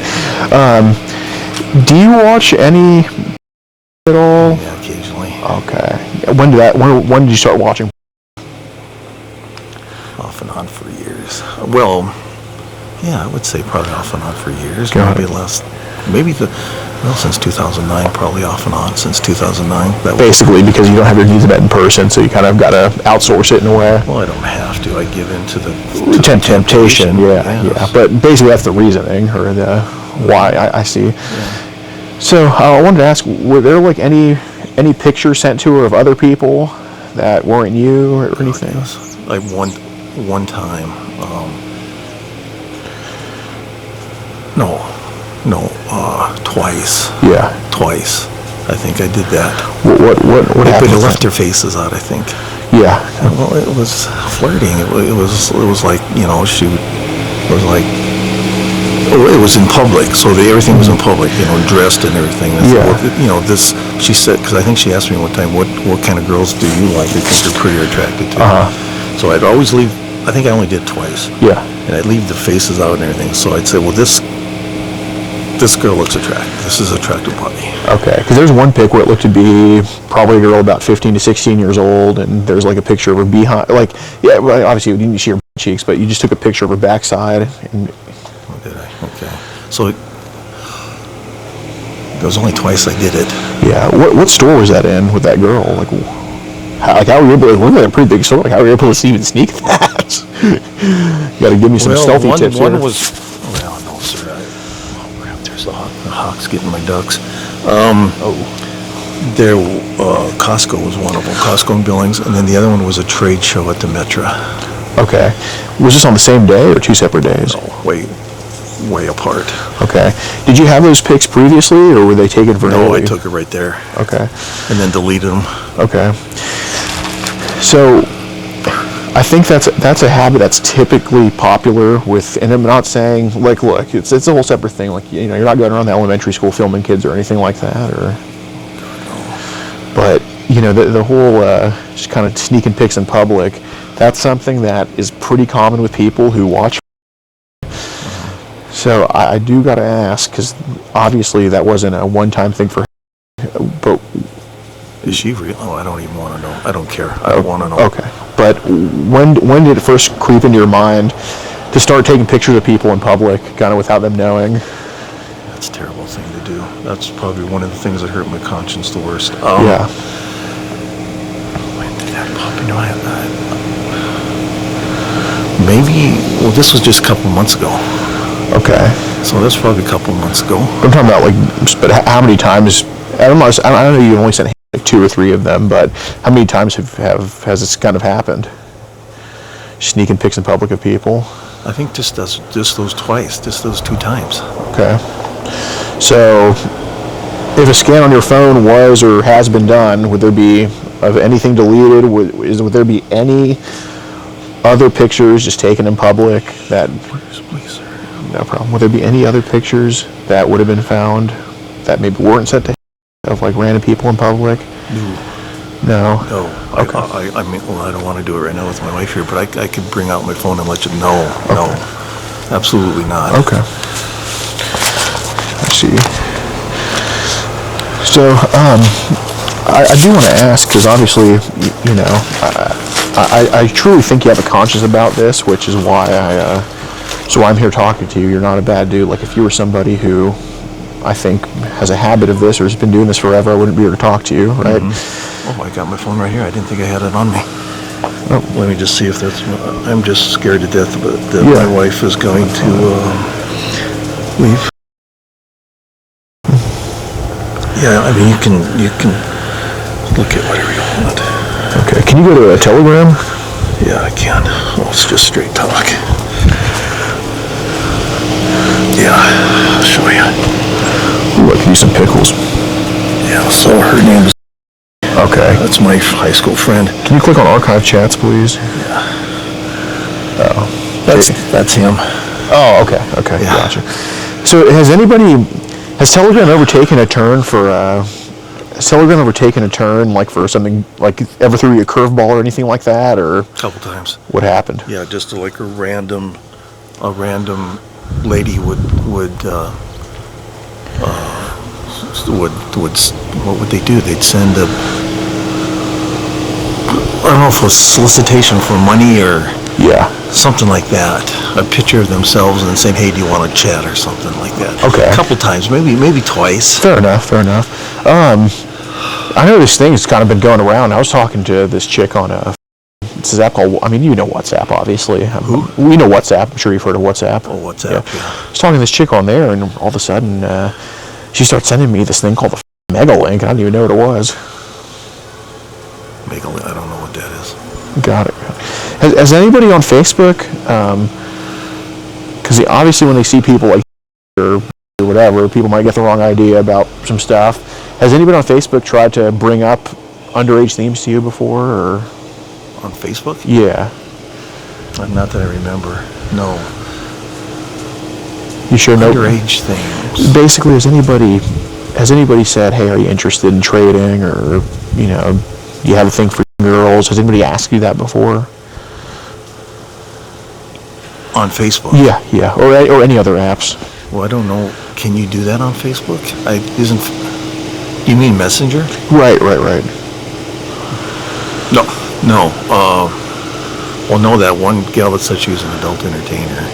Speaker 5: Do you watch any at all?
Speaker 6: Yeah, occasionally.
Speaker 5: Okay. When did you start watching?
Speaker 6: Off and on for years. Well, yeah, I would say probably off and on for years.
Speaker 5: Got
Speaker 6: Maybe since 2009, probably off and on since 2009. That was,
Speaker 5: Basically, because you don't have your needs met in person, so you kind of got to outsource it in a way.
Speaker 6: well, I don't have to. I give in to the
Speaker 5: Temptation, yeah.
Speaker 6: Yes.
Speaker 5: But basically, that's the reasoning or the why. I see.
Speaker 6: Yeah.
Speaker 5: So I wanted to ask: were there like any pictures sent to her of other people that weren't you or anything?
Speaker 6: Yes. Like one time. Twice.
Speaker 5: Yeah.
Speaker 6: Twice. I think I did that.
Speaker 5: What
Speaker 6: But
Speaker 5: happened?
Speaker 6: it
Speaker 5: with
Speaker 6: left
Speaker 5: that?
Speaker 6: their faces out, I think.
Speaker 5: Yeah.
Speaker 6: Well, it was flirting. It was like, she was like, it was in public, so everything was in public, dressed and everything. And
Speaker 5: Yeah.
Speaker 6: So, she said, because I think she asked me one time, what kind of girls do you like or think you're pretty or attracted to? So I'd always leave, I think I only did twice.
Speaker 5: Yeah.
Speaker 6: And I'd leave the faces out and everything. So I'd say, well, this This girl looks attractive. This is attractive body.
Speaker 5: Okay, because there's one pic where it looked to be probably a girl about 15 to 16 years old, and there's like a picture of her behind, like, yeah, well, obviously you didn't see her cheeks, but you just took a picture of her backside. And
Speaker 6: Oh, did I? Okay. So it was only twice I did it.
Speaker 5: yeah, what store was that in with that girl? Like how were you able to, look at a pretty big store, like how were you able to even sneak that? You gotta give me some stealthy tips
Speaker 6: one
Speaker 5: here.
Speaker 6: was, well, no, sir. Oh, crap, there's the hawks getting my ducks. There, Costco was one of them, Costco and Billings, and then the other one was a trade show at the Metra.
Speaker 5: Okay. Was this on the same day or two separate days?
Speaker 6: Oh, way apart.
Speaker 5: Okay. Did you have those pics previously, or were they taken for
Speaker 6: No, I took it right there.
Speaker 5: Okay.
Speaker 6: And then deleted them.
Speaker 5: Okay. So, I think that's a habit that's typically popular with, and I'm not saying, like, look, it's a whole separate thing. Like, you know, you're not going around the elementary school filming kids or anything like that, or. But you know, the whole just kind of sneaking pics in public, that's something that is pretty common with people who watch. So I do got to ask, because obviously that wasn't a one-time thing for her, but
Speaker 6: Is she real? Oh, I don't even want to know. I don't care. I don't want to know.
Speaker 5: okay. But when did it first creep into your mind to start taking pictures of people in public, kind of without them knowing?
Speaker 6: That's a terrible thing to do. That's probably one of the things that hurt my conscience the worst.
Speaker 5: Yeah.
Speaker 6: When did that pop into my head? Maybe, well, this was just a couple months ago.
Speaker 5: Okay.
Speaker 6: So that's probably a couple months ago.
Speaker 5: I'm talking about, like, but how many times? I don't know you've only sent like 2 or 3 of them, but how many times has this kind of happened? Sneaking pics in public of people.
Speaker 6: I think just those twice, just those 2 times.
Speaker 5: Okay. So, if a scan on your phone was or has been done, would there be of anything deleted? Would there be any other pictures just taken in public that?
Speaker 6: Please, sir.
Speaker 5: No problem. Would there be any other pictures that would have been found that maybe weren't sent to of like random people in public? No.
Speaker 6: No.
Speaker 5: Okay.
Speaker 6: I mean, well, I don't want to do it right now with my wife here, but I could bring out my phone and let you know.
Speaker 5: Okay.
Speaker 6: No. Absolutely not.
Speaker 5: Okay. I see. So, I do want to ask, because obviously, you know, I truly think you have a conscience about this, which is why I'm here talking to you. You're not a bad dude. Like, if you were somebody who I think has a habit of this or has been doing this forever, I wouldn't be here to talk to you, right?
Speaker 6: Mm-hmm. Oh, I got my phone right here. I didn't think I had it on me.
Speaker 5: Oh.
Speaker 6: Let me just see if that's. I'm just scared to death that
Speaker 5: Yeah.
Speaker 6: my wife is going to leave. Yeah, I mean, you can look at whatever you want.
Speaker 5: Okay. Can you go to a Telegram?
Speaker 6: Yeah, I can. Oh, it's just straight talk. Yeah, I'll show you.
Speaker 5: Ooh, I could use some pickles.
Speaker 6: Yeah, so her name is.
Speaker 5: Okay.
Speaker 6: That's my high school friend.
Speaker 5: Can you click on archive chats, please?
Speaker 6: Yeah.
Speaker 5: Oh.
Speaker 6: That's him.
Speaker 5: Oh, okay. Okay,
Speaker 6: Yeah.
Speaker 5: gotcha. So has Telegram ever taken a turn for, like for something, like ever threw you a curveball or anything like that, or
Speaker 6: A couple times.
Speaker 5: what happened?
Speaker 6: Yeah, just like a random lady would what would they do? They'd send a, I don't know if it was solicitation for money or
Speaker 5: Yeah.
Speaker 6: something like that. A picture of themselves and saying, "Hey, do you want to chat?" or something like that.
Speaker 5: Okay.
Speaker 6: A couple times, maybe twice.
Speaker 5: Fair enough. I know this thing's kind of been going around. I was talking to this chick on it's this app called, I mean, you know WhatsApp, obviously.
Speaker 6: Who?
Speaker 5: We know WhatsApp. I'm sure you've heard of WhatsApp.
Speaker 6: Oh, WhatsApp. Yeah.
Speaker 5: I was talking to this chick on there, and all of a sudden, she starts sending me this thing called the Mega Link. I didn't even know what it was.
Speaker 6: I don't know what that is.
Speaker 5: Got it. Has anybody on Facebook, because obviously when they see people like or whatever, people might get the wrong idea about some stuff. Has anybody on Facebook tried to bring up underage themes to you before, or?
Speaker 6: On Facebook?
Speaker 5: Yeah.
Speaker 6: Not that I remember. No.
Speaker 5: You sure no?
Speaker 6: Underage things.
Speaker 5: Basically, has anybody said, "Hey, are you interested in trading?" or, you know, do you have a thing for girls? Has anybody asked you that before?
Speaker 6: On Facebook?
Speaker 5: Yeah, or any other apps.
Speaker 6: Well, I don't know. Can you do that on Facebook? You mean Messenger?
Speaker 5: Right.
Speaker 6: No. Well, no, that one gal that said she was an adult entertainer.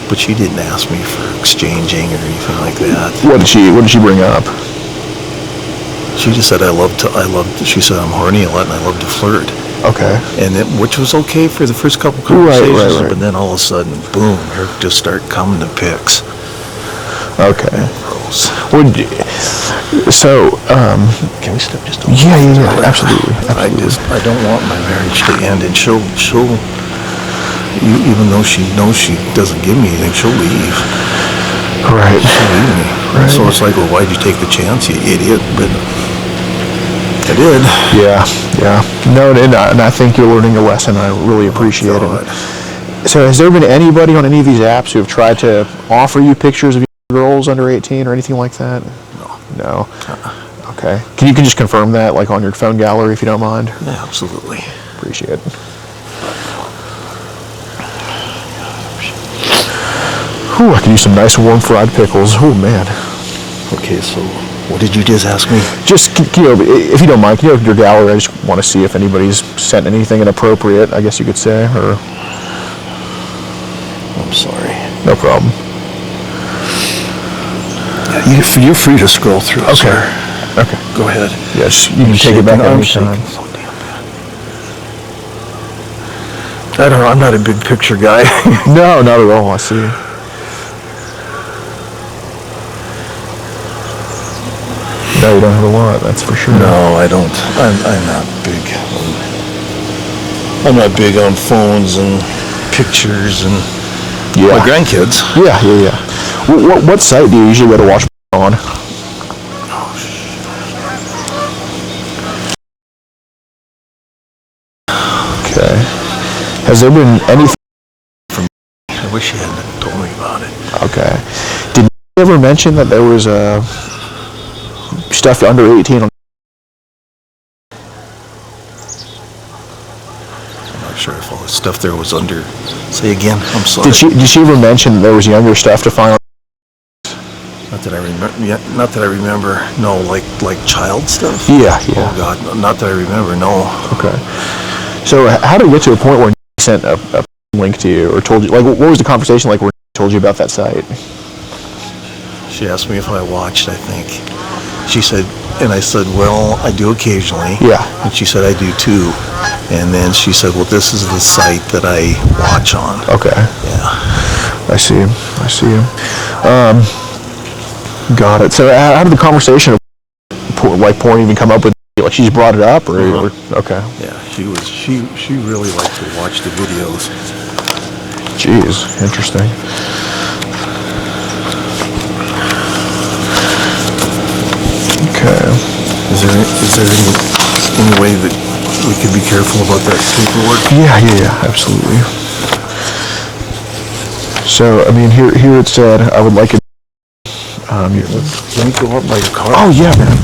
Speaker 6: But she didn't ask me for exchanging or anything like that.
Speaker 5: What did she bring up?
Speaker 6: She just said she said I'm horny a lot and I love to flirt.
Speaker 5: Okay.
Speaker 6: And which was okay for the first couple conversations,
Speaker 5: right.
Speaker 6: but then all of a sudden, boom, her just start coming to pics.
Speaker 5: Okay.
Speaker 6: Gross.
Speaker 5: Can
Speaker 6: we step just a
Speaker 5: little? Yeah, absolutely.
Speaker 6: I don't want my marriage to end, and she'll even though she knows she doesn't give me anything, she'll leave.
Speaker 5: Right.
Speaker 6: She'll leave me.
Speaker 5: Right.
Speaker 6: So it's like, well, why'd you take the chance, you idiot? But I did.
Speaker 5: Yeah. No, and I think you're learning a lesson. I really appreciate it. So has there been anybody on any of these apps who have tried to offer you pictures of girls under 18 or anything like that? No. Okay. Can you just confirm that, like on your phone gallery, if you don't mind?
Speaker 6: Yeah, absolutely.
Speaker 5: Appreciate it. Whew, I could use some nice warm fried pickles. Oh man.
Speaker 6: Okay, so what did you just ask me?
Speaker 5: Just, if you don't mind, can you open your gallery? I just want to see if anybody's sent anything inappropriate, I guess you could say, or...
Speaker 6: I'm sorry.
Speaker 5: No problem.
Speaker 6: Yeah, you're free to scroll through.
Speaker 5: Okay.
Speaker 6: Sir.
Speaker 5: Okay.
Speaker 6: Go ahead.
Speaker 5: Yes, you can take it back any time.
Speaker 6: So damn bad. I don't know. I'm not a big picture guy.
Speaker 5: No, not at all. I see. No, you don't have a lot. That's for sure.
Speaker 6: No, I don't. I'm not big. I'm not big on phones and pictures and my grandkids.
Speaker 5: Yeah. What site do you usually go to watch on? Okay. Has there been anything
Speaker 6: from? I wish you hadn't told me about it.
Speaker 5: Okay. Did you ever mention that there was stuff under 18 on?
Speaker 6: I'm not sure if all the stuff there was under. Say again. I'm sorry.
Speaker 5: Did she ever mention that there was younger stuff to find?
Speaker 6: Not that I remember. Yeah, not that I remember. No, like child stuff.
Speaker 5: Yeah.
Speaker 6: Oh God, not that I remember. No.
Speaker 5: Okay. So how did it get to a point where he sent a link to you or told you? Like, what was the conversation like where he told you about that site?
Speaker 6: She asked me if I watched. I think. She said, and I said, well, I do occasionally.
Speaker 5: Yeah.
Speaker 6: And she said, I do too. And then she said, well, this is the site that I watch on.
Speaker 5: Okay.
Speaker 6: Yeah.
Speaker 5: I see. Got it. So how did the conversation of porn even come up with? Like she just brought it up, or okay?
Speaker 6: Yeah, she really liked to watch the videos.
Speaker 5: Jeez, interesting. Okay.
Speaker 6: Is there any way that we could be careful about that paperwork?
Speaker 5: Yeah, absolutely. So I mean, here it said I would like it.
Speaker 6: Let me go up by your car.
Speaker 5: Oh yeah, man.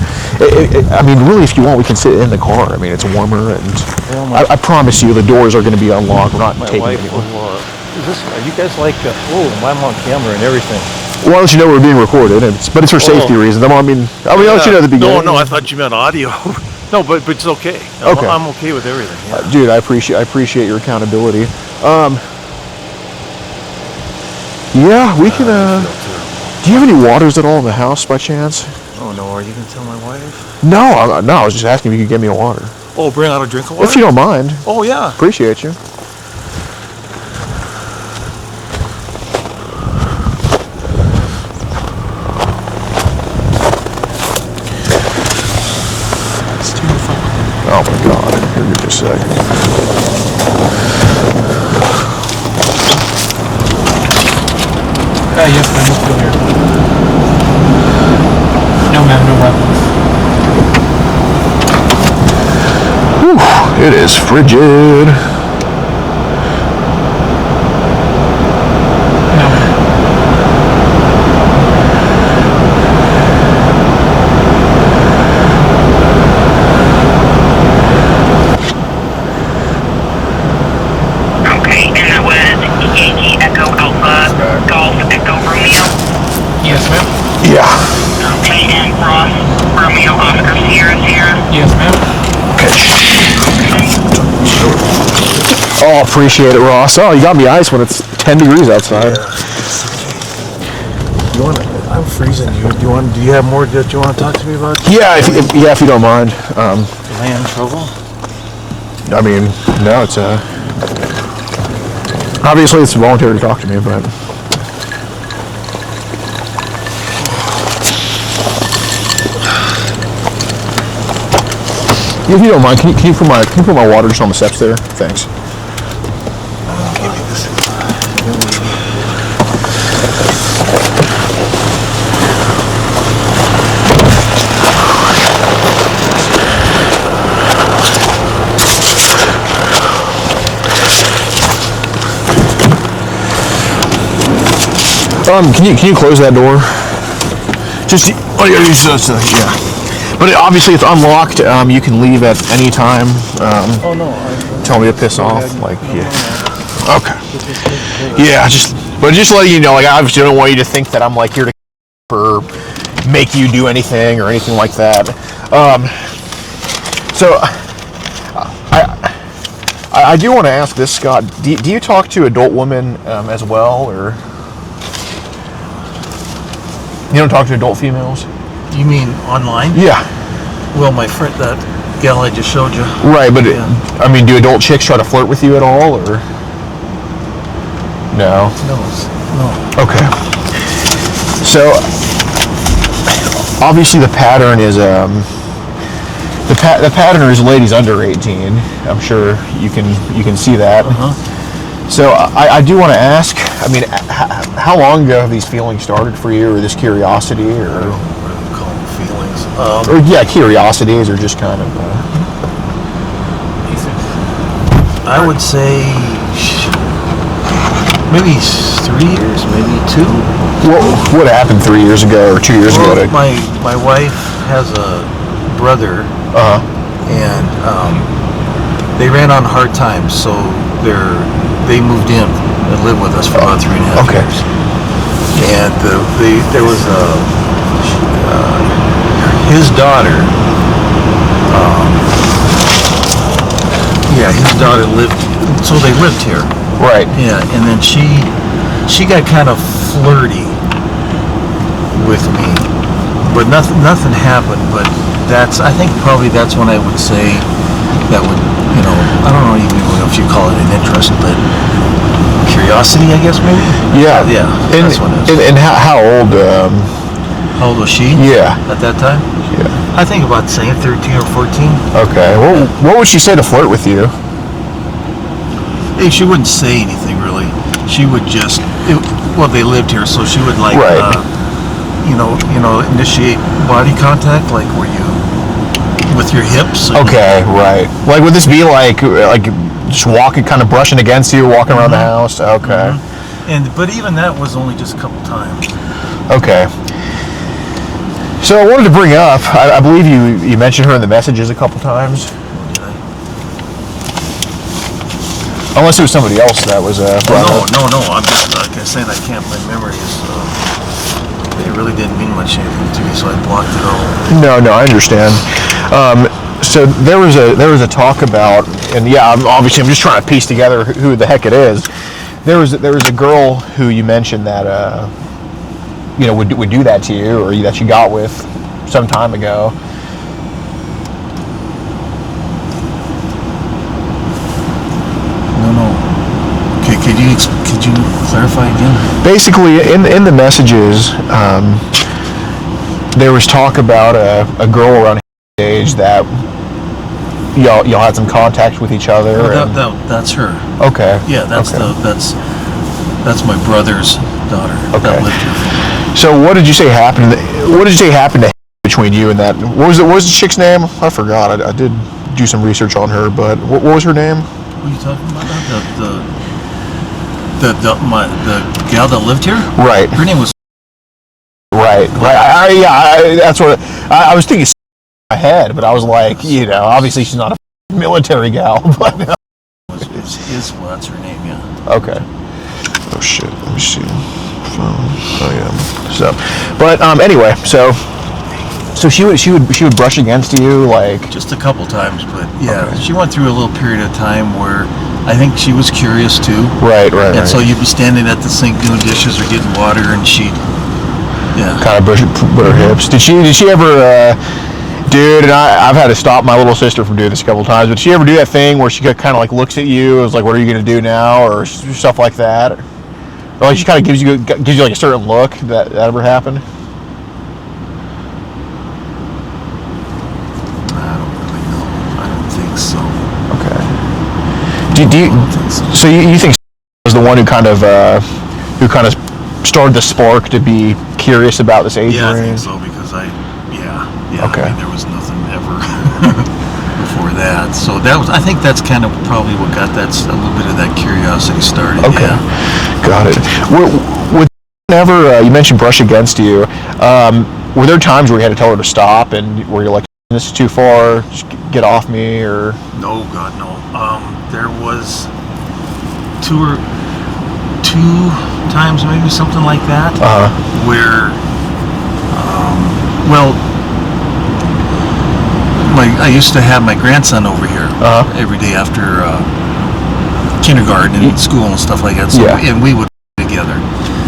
Speaker 5: I mean, really, if you want, we can sit in the car. I mean, it's warmer, and I promise you, the doors are going to be unlocked. We're not taking anyone.
Speaker 6: Are you guys like? I'm on camera and everything.
Speaker 5: Well, I'll let you know we're being recorded, but it's for safety reasons. I'll let you know at the beginning.
Speaker 6: No, I thought you meant audio. No, but it's okay.
Speaker 5: Okay.
Speaker 6: I'm okay with everything. Yeah.
Speaker 5: Dude, I appreciate your accountability. Yeah, we can. Do you have any waters at all in the house by chance?
Speaker 6: Oh no, are you gonna tell my wife?
Speaker 5: No, I was just asking if you could get me a water.
Speaker 6: Oh, bring out a drink of water?
Speaker 5: If you don't mind.
Speaker 6: Oh yeah.
Speaker 5: Appreciate you. Oh my God, here, give me a second.
Speaker 7: Yes, ma'am, let's go here. No, ma'am, no weapons.
Speaker 5: Whew, it is frigid.
Speaker 7: No, ma'am.
Speaker 3: Okay, and that was Yankee Echo Alpha Golf Echo Romeo.
Speaker 7: ma'am.
Speaker 5: Yeah.
Speaker 3: Okay, and Ross, Romeo, Oscar, Sierra, Sierra.
Speaker 7: Yes, ma'am.
Speaker 5: Oh, appreciate it, Ross. Oh, you got me ice when it's 10 degrees outside.
Speaker 6: You want? I'm freezing. Do you have more that you want to talk to me about?
Speaker 5: Yeah, if you don't mind.
Speaker 6: Land trouble.
Speaker 5: I mean, no, it's obviously it's voluntary to talk to me, but if you don't mind, can you put my water just on the steps there? Thanks.
Speaker 6: Give me this.
Speaker 5: Can you close that door? Just yeah. But obviously it's unlocked. You can leave at any time.
Speaker 6: Oh no.
Speaker 5: Tell me to piss off. Like yeah. Okay. Yeah. Just letting you know. Like I obviously don't want you to think that I'm like here to or make you do anything or anything like that. So I do want to ask this, Scott. Do you talk to adult women as well, or? You don't talk to adult females?
Speaker 6: You mean online?
Speaker 5: Yeah.
Speaker 6: Well, my friend, that gal I just showed you.
Speaker 5: Right, but
Speaker 6: Yeah.
Speaker 5: I mean, do adult chicks try to flirt with you at all, or no?
Speaker 6: No.
Speaker 5: Okay. So obviously the pattern is the pattern is ladies under 18. I'm sure you can see that. So I do want to ask. I mean, how long ago have these feelings started for you, or this curiosity, or?
Speaker 6: I don't really call them feelings.
Speaker 5: Or yeah, curiosities, or just kind of.
Speaker 6: I would say maybe 3 years, maybe 2.
Speaker 5: What happened 3 years ago or 2 years
Speaker 6: Well,
Speaker 5: ago?
Speaker 6: my wife has a brother, and they ran on hard times, so they moved in and lived with us for about 3.5
Speaker 5: Okay.
Speaker 6: years. And there was his daughter. His daughter lived. So they lived here.
Speaker 5: Right.
Speaker 6: Yeah, and then she got kind of flirty with me, but nothing happened. But I think probably that's when I would say that would, I don't know even if you call it an interest, but curiosity, I guess maybe.
Speaker 5: Yeah.
Speaker 6: Yeah. That's what it is.
Speaker 5: And how old?
Speaker 6: How old was she?
Speaker 5: Yeah.
Speaker 6: At that time?
Speaker 5: Yeah.
Speaker 6: I think about saying 13 or 14.
Speaker 5: Okay. Well, what would she say to flirt with you?
Speaker 6: Hey, she wouldn't say anything really. She would just, they lived here, so she would like,
Speaker 5: Right.
Speaker 6: Initiate body contact, like where you, with your hips.
Speaker 5: Okay, right. Like, would this be like just walking, kind of brushing against you, walking around the house? Okay.
Speaker 6: But even that was only just a couple times.
Speaker 5: Okay. So I wanted to bring up, I believe you mentioned her in the messages a couple times. Unless it was somebody else that was brought up.
Speaker 6: No. I'm just, like I said, my memory is, it really didn't mean much anything to me, so I blocked it all.
Speaker 5: No, I understand. So there was a talk about, and yeah, obviously I'm just trying to piece together who the heck it is. There was a girl who you mentioned that would do that to you, or that you got with some time ago.
Speaker 6: No. Okay, could you clarify again?
Speaker 5: Basically, in the messages, there was talk about a girl around his age that y'all had some contact with each other.
Speaker 6: That's her.
Speaker 5: Okay.
Speaker 6: Yeah, that's my brother's daughter that lived here.
Speaker 5: So what did you say happened? What did you say happened to between you and that? What was the chick's name? I forgot. I did do some research on her, but what was her name?
Speaker 6: What are you talking about? The gal that lived here?
Speaker 5: Right.
Speaker 6: Her name was.
Speaker 5: Right. That's what I was thinking in my head, but I was like, obviously she's not a military gal, but.
Speaker 6: That's her name, yeah.
Speaker 5: Okay. Oh shit. Let me see. Oh yeah. So, but anyway, so she would brush against you like.
Speaker 6: Just a couple times, but yeah,
Speaker 5: Okay.
Speaker 6: she went through a little period of time where I think she was curious too.
Speaker 5: Right.
Speaker 6: And so you'd be standing at the sink doing dishes or getting water, and she'd,
Speaker 5: kind of brush put her hips. Did she ever? Dude, and I've had to stop my little sister from doing this a couple times. But did she ever do that thing where she kind of like looks at you, and was like, "What are you gonna do now?" or stuff like that? Or like she kind of gives you like a certain look. That ever happen?
Speaker 6: I don't really know. I don't think so.
Speaker 5: Okay. Do you? So you think was the one who kind of started the spark to be curious about this age
Speaker 6: Yeah, I
Speaker 5: range?
Speaker 6: think so because yeah.
Speaker 5: Okay.
Speaker 6: I mean, there was nothing ever before that. So I think that's kind of probably what got a little bit of that curiosity started.
Speaker 5: Okay.
Speaker 6: Yeah.
Speaker 5: Got it. Would never you mentioned brush against you? Were there times where you had to tell her to stop, and where you're like, "This is too far, just get off me," or?
Speaker 6: No, God, no. There was two times, maybe something like that, where, I used to have my grandson over here every day after kindergarten and school and stuff like that. So, and we would play together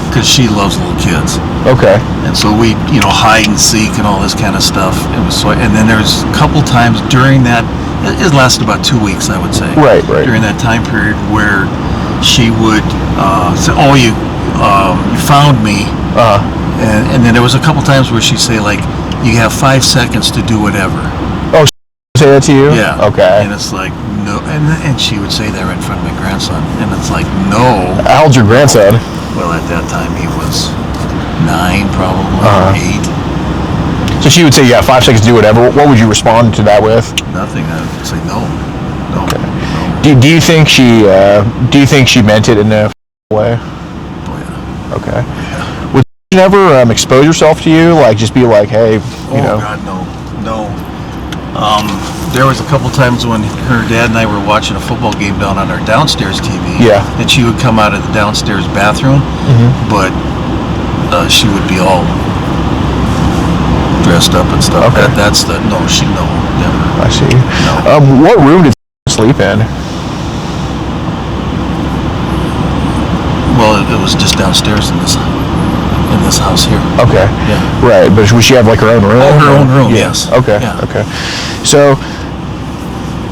Speaker 6: because she loves little kids.
Speaker 5: Okay.
Speaker 6: And so we, hide and seek and all this kind of stuff. It was and then there's a couple times during that. It lasted about 2 weeks, I would say.
Speaker 5: Right.
Speaker 6: During that time period where she would say, "Oh, you found me," and then there was a couple times where she'd say, like, "You have 5 seconds to do whatever."
Speaker 5: Oh, say that to you?
Speaker 6: Yeah.
Speaker 5: Okay.
Speaker 6: And it's like, no, and she would say that right in front of my grandson, and it's like, no.
Speaker 5: How old's your grandson?
Speaker 6: Well, at that time he was 9, probably, or 8.
Speaker 5: So she would say, "Yeah, 5 seconds to do whatever." What would you respond to that with?
Speaker 6: Nothing. I would say no.
Speaker 5: Okay.
Speaker 6: No.
Speaker 5: Do you think she meant it in a way?
Speaker 6: Oh, yeah.
Speaker 5: Okay. Would she never expose herself to you? Like, just be like, "Hey, you know."
Speaker 6: God, no. There was a couple times when her dad and I were watching a football game down on our downstairs TV.
Speaker 5: Yeah.
Speaker 6: And she would come out of the downstairs bathroom, but she would be all dressed up and stuff.
Speaker 5: Okay.
Speaker 6: No, never.
Speaker 5: I see.
Speaker 6: No.
Speaker 5: What room did she sleep in?
Speaker 6: Well, it was just downstairs in this house here.
Speaker 5: Okay.
Speaker 6: Yeah.
Speaker 5: Right, but would she have like her own room?
Speaker 6: Oh, her own room,
Speaker 5: Yeah.
Speaker 6: yes.
Speaker 5: Okay.
Speaker 6: Yeah.
Speaker 5: Okay. So,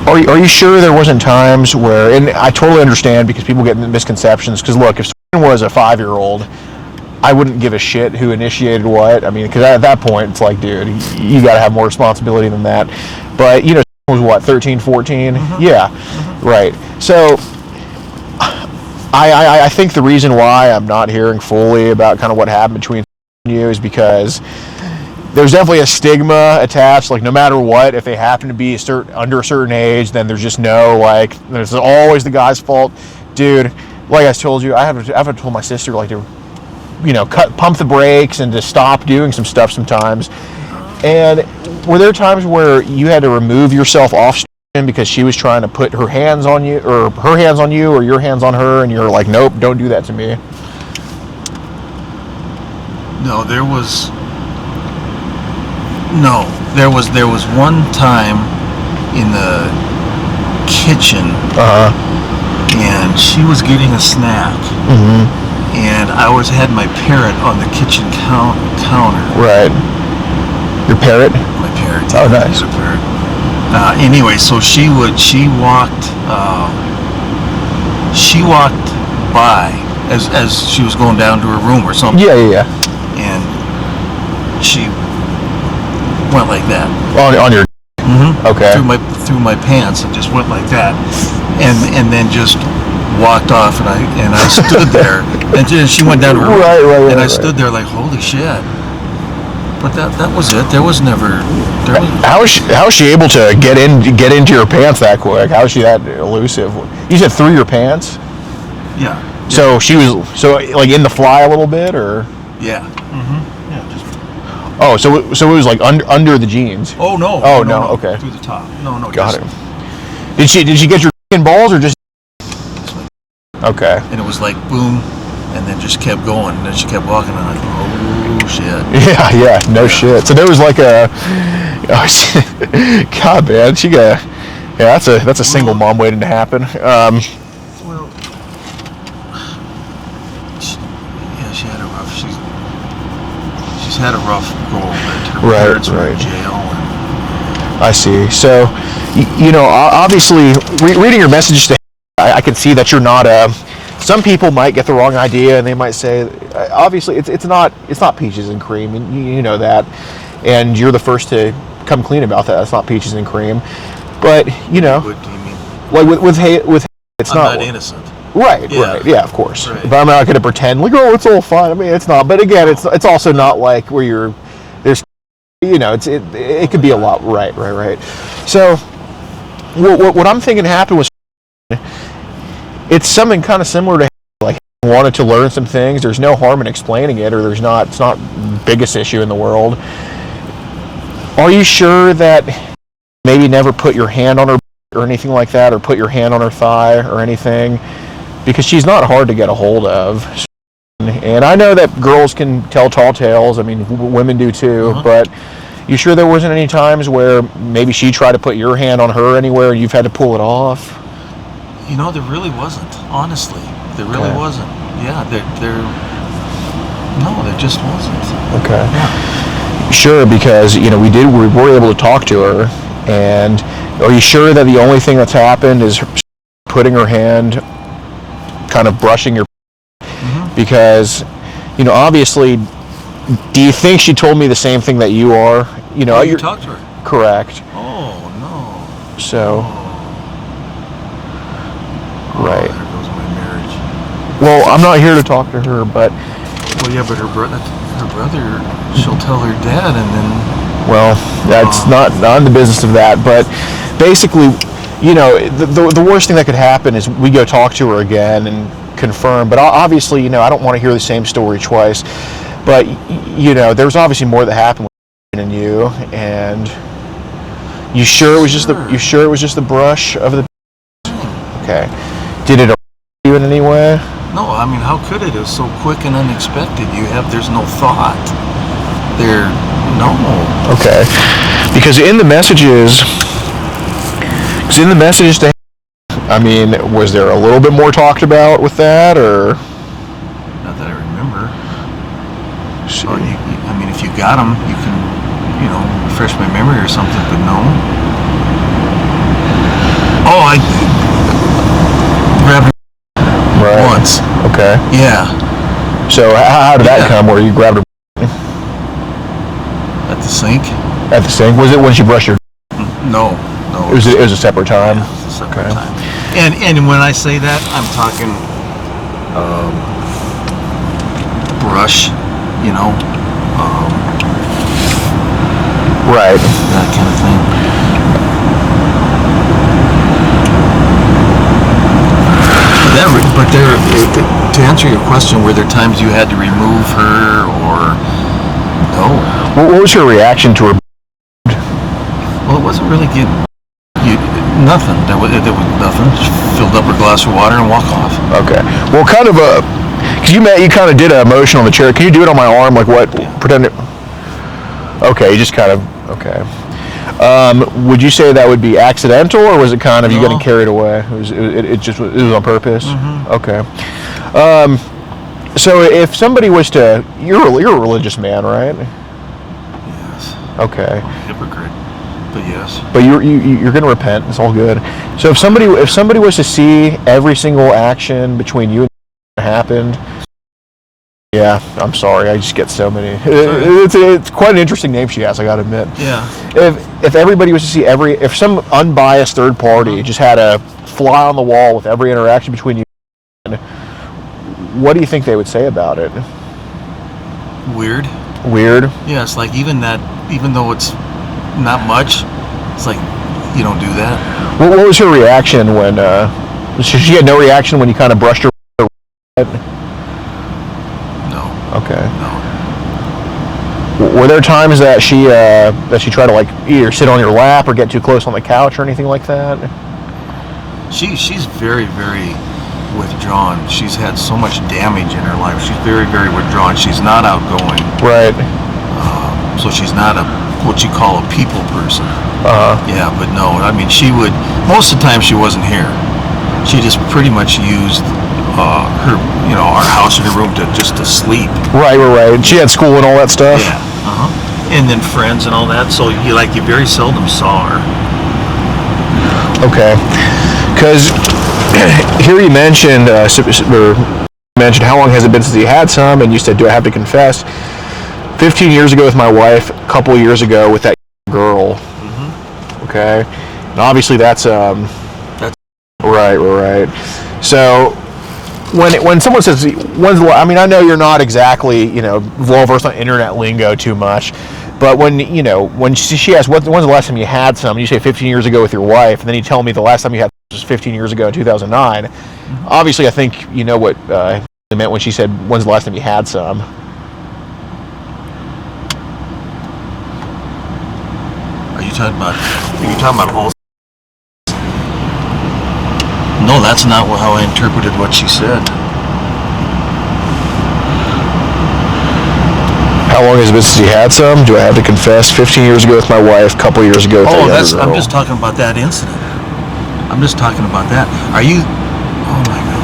Speaker 5: are you sure there wasn't times where? And I totally understand because people get misconceptions. Because look, if someone was a 5-year-old, I wouldn't give a shit who initiated what. I mean, because at that point, it's like, dude, you got to have more responsibility than that. But someone was what, 13, 14?
Speaker 6: Mm-hmm.
Speaker 5: Yeah. Mm-hmm. Right. So. I think the reason why I'm not hearing fully about kind of what happened between you is because there's definitely a stigma attached. Like, no matter what, if they happen to be under a certain age, then there's just there's always the guy's fault. Dude, like I told you, I've told my sister like to, pump the brakes and to stop doing some stuff sometimes. And were there times where you had to remove yourself off because she was trying to put her hands on you, or your hands on her, and you're like, "Nope, don't do that to me"?
Speaker 6: No, there was one time in the kitchen, and she was getting a snack, and I had my parrot on the kitchen counter.
Speaker 5: Right. Your parrot?
Speaker 6: My parrot.
Speaker 5: Oh, nice.
Speaker 6: A parrot. Anyway, so she walked by as she was going down to her room or something.
Speaker 5: Yeah.
Speaker 6: And she went like that.
Speaker 5: On your.
Speaker 6: Mm-hmm.
Speaker 5: Okay.
Speaker 6: Through my pants and just went like that, and then just walked off, and I stood there, and she went down to her room,
Speaker 5: right,
Speaker 6: and I stood there like, holy shit. But that was it. There was never.
Speaker 5: How is she able to get into your pants that quick? How is she that elusive? You said through your pants?
Speaker 6: Yeah.
Speaker 5: So she was like in the fly a little bit, or?
Speaker 6: Yeah. Mm-hmm. Yeah. Just.
Speaker 5: Oh, so it was like under the jeans.
Speaker 6: Oh no.
Speaker 5: Oh no. Okay.
Speaker 6: Through the top. No.
Speaker 5: Got it. Did she get your balls or just? Okay.
Speaker 6: And it was like boom, and then just kept going. And then she kept walking, and I'm like, oh shit.
Speaker 5: Yeah, no shit. So there was like a, God, man, that's a single mom waiting to happen.
Speaker 6: Well, she had a rough. She's had a rough go of it. Her parents were in jail.
Speaker 5: I see. So, obviously, reading your messages to I can see that you're not some people might get the wrong idea and they might say, obviously, it's not peaches and cream, and you know that, and you're the first to come clean about that. It's not peaches and cream, but
Speaker 6: What do you mean?
Speaker 5: like with it's
Speaker 6: I'm
Speaker 5: not
Speaker 6: innocent.
Speaker 5: Right, yeah, of course.
Speaker 6: Right.
Speaker 5: But I'm not going to pretend like, oh, it's all fine. I mean, it's not. But again, it's also not like where there's, it could be a lot. Right. So, what I'm thinking happened was, it's something kind of similar to like wanted to learn some things. There's no harm in explaining it, or it's not the biggest issue in the world. Are you sure that maybe never put your hand on her or anything like that, or put your hand on her thigh or anything? Because she's not hard to get a hold of. And I know that girls can tell tall tales. I mean, women do too. But you sure there wasn't any times where maybe she tried to put your hand on her anywhere and you've had to pull it off?
Speaker 6: There really wasn't. Honestly, there really wasn't. Yeah, there just wasn't.
Speaker 5: Okay.
Speaker 6: Yeah.
Speaker 5: Sure, because we were able to talk to her. And are you sure that the only thing that's happened is putting her hand, kind of brushing your, because obviously, do you think she told me the same thing that you are?
Speaker 6: You talked to her?
Speaker 5: Correct.
Speaker 6: Oh no.
Speaker 5: So right.
Speaker 6: There goes my marriage.
Speaker 5: Well, I'm not here to talk to her, but
Speaker 6: Well, yeah, but her brother, she'll tell her dad, and then.
Speaker 5: Well, that's not in the business of that. But basically, the worst thing that could happen is we go talk to her again and confirm. But obviously, I don't want to hear the same story twice. But there's obviously more that happened with you. And you sure it was just the brush of the? Okay. Did it affect you in any way?
Speaker 6: No, I mean, how could it? It was so quick and unexpected. There's no thought. No.
Speaker 5: Okay. Because in the messages to, I mean, was there a little bit more talked about with that, or?
Speaker 6: Not that I remember.
Speaker 5: See.
Speaker 6: Oh, I mean, if you got them, you can, refresh my memory or something, but no. Oh, I grabbed her once.
Speaker 5: Okay.
Speaker 6: Yeah.
Speaker 5: So how did that come, where you grabbed her?
Speaker 6: At the sink?
Speaker 5: At the sink? Was it when she brushed your?
Speaker 6: No.
Speaker 5: It was a separate time.
Speaker 6: Yeah, it was a separate time. And when I say that, I'm talking brush,
Speaker 5: right.
Speaker 6: That kind of thing. To answer your question, were there times you had to remove her, or no?
Speaker 5: What was your reaction to her?
Speaker 6: Well, it wasn't really nothing. There was nothing. She filled up her glass of water and walk off. Okay.
Speaker 5: Well, kind of because you kind of did a motion on the chair. Can you do it on my arm? Like what? Yeah. Pretend it. Okay, you just kind of. Okay. Would you say that would be accidental, or was it kind of you getting carried away? It was on purpose. Okay. So if somebody was to, you're a religious man, right?
Speaker 6: Yes.
Speaker 5: Okay.
Speaker 6: I'm a hypocrite, but yes.
Speaker 5: But you're going to repent. It's all good. So if somebody was to see every single action between you and that happened, yeah, I'm sorry. I just get so many. It's quite an interesting name she has, I got to admit.
Speaker 6: Yeah.
Speaker 5: If everybody was to see if some unbiased third party just had a fly on the wall with every interaction between you, what do you think they would say about it?
Speaker 6: Weird.
Speaker 5: Yeah,
Speaker 6: it's like even though it's not much, it's like you don't do that.
Speaker 5: What was her reaction when? She had no reaction when you kind of brushed her head?
Speaker 6: No.
Speaker 5: Okay.
Speaker 6: No.
Speaker 5: Were there times that she tried to like either sit on your lap or get too close on the couch or anything like that?
Speaker 6: She's very, very withdrawn. She's had so much damage in her life. She's very, very withdrawn. She's not outgoing.
Speaker 5: Right.
Speaker 6: So she's not what you call a people person. Yeah, but no, I mean, she would, most of the time she wasn't here. She just pretty much used her, our house and her room to sleep.
Speaker 5: Right. And she had school and all that stuff.
Speaker 6: Yeah. And then friends and all that. So you very seldom saw her.
Speaker 5: Okay. Because here you mentioned, how long has it been since you had some, and you said, do I have to confess? 15 years ago with my wife, a couple of years ago with that girl. Mm-hmm. Okay. And obviously that's right. So when someone says, I know you're not exactly, well versed on internet lingo too much, but when she asks, when's the last time you had some, and you say 15 years ago with your wife, and then you tell me the last time you had was 15 years ago in 2009, mm-hmm. Obviously I think you know what it meant when she said, when's the last time you had some?
Speaker 6: Are you talking about all? No, that's not how I interpreted what she said.
Speaker 5: How long has it been since you had some? Do I have to confess? 15 years ago with my wife, a couple years ago with that younger girl.
Speaker 6: I'm just talking about that incident. I'm just talking about that. Are you? Oh my God.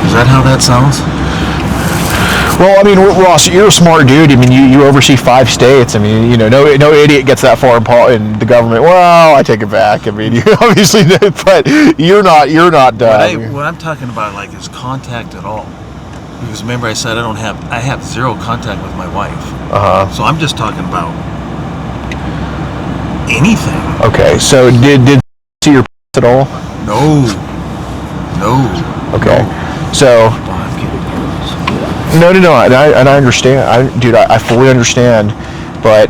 Speaker 6: Is that how that sounds?
Speaker 5: Well, I mean, Ross, you're a smart dude. I mean, you oversee 5 states. I mean, no idiot gets that far in the government. Well, I take it back. I mean, you obviously did, but you're not dumb.
Speaker 6: What I'm talking about, is contact at all. Because remember, I said I have zero contact with my wife. So I'm just talking about anything.
Speaker 5: Okay, so did you see your at all?
Speaker 6: No.
Speaker 5: Okay,
Speaker 6: no.
Speaker 5: So. No, and I understand. I fully understand, but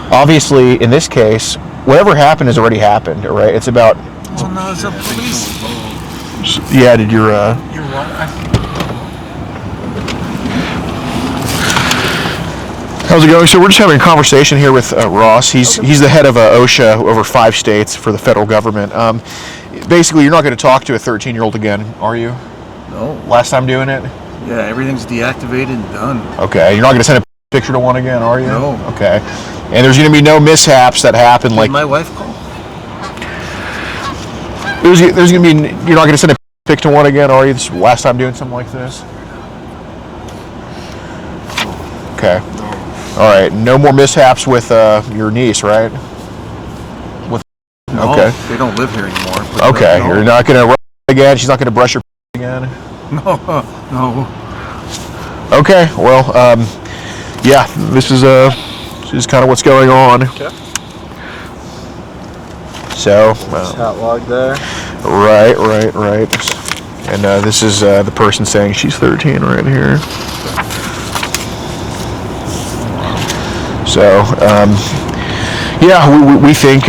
Speaker 5: obviously in this case, whatever happened has already happened, right? It's about.
Speaker 6: Oh no, it's a police.
Speaker 5: Yeah, did your.
Speaker 6: You're wrong.
Speaker 5: How's it going? So we're just having a conversation here with Ross. He's the head of OSHA over 5 states for the federal government. Basically, you're not going to talk to a 13-year-old again, are you?
Speaker 6: No.
Speaker 5: Last time doing it?
Speaker 6: Yeah, everything's deactivated and done.
Speaker 5: Okay, you're not going to send a picture to one again, are you?
Speaker 6: No.
Speaker 5: Okay. And there's going to be no mishaps that happen
Speaker 6: Did my wife call?
Speaker 5: There's going to be, you're not going to send a pic to one again, are you? This last time doing something like this? Okay.
Speaker 6: No.
Speaker 5: All right, no more mishaps with your niece, right?
Speaker 6: No,
Speaker 5: okay.
Speaker 6: They don't live here anymore.
Speaker 5: Okay, no. You're not going to run again? She's not going to brush your again?
Speaker 6: No.
Speaker 5: Okay, well, yeah, this is kind of what's going on.
Speaker 4: Okay.
Speaker 5: So,
Speaker 4: hot log there.
Speaker 5: Right. And this is the person saying she's 13 right here. So, yeah, we think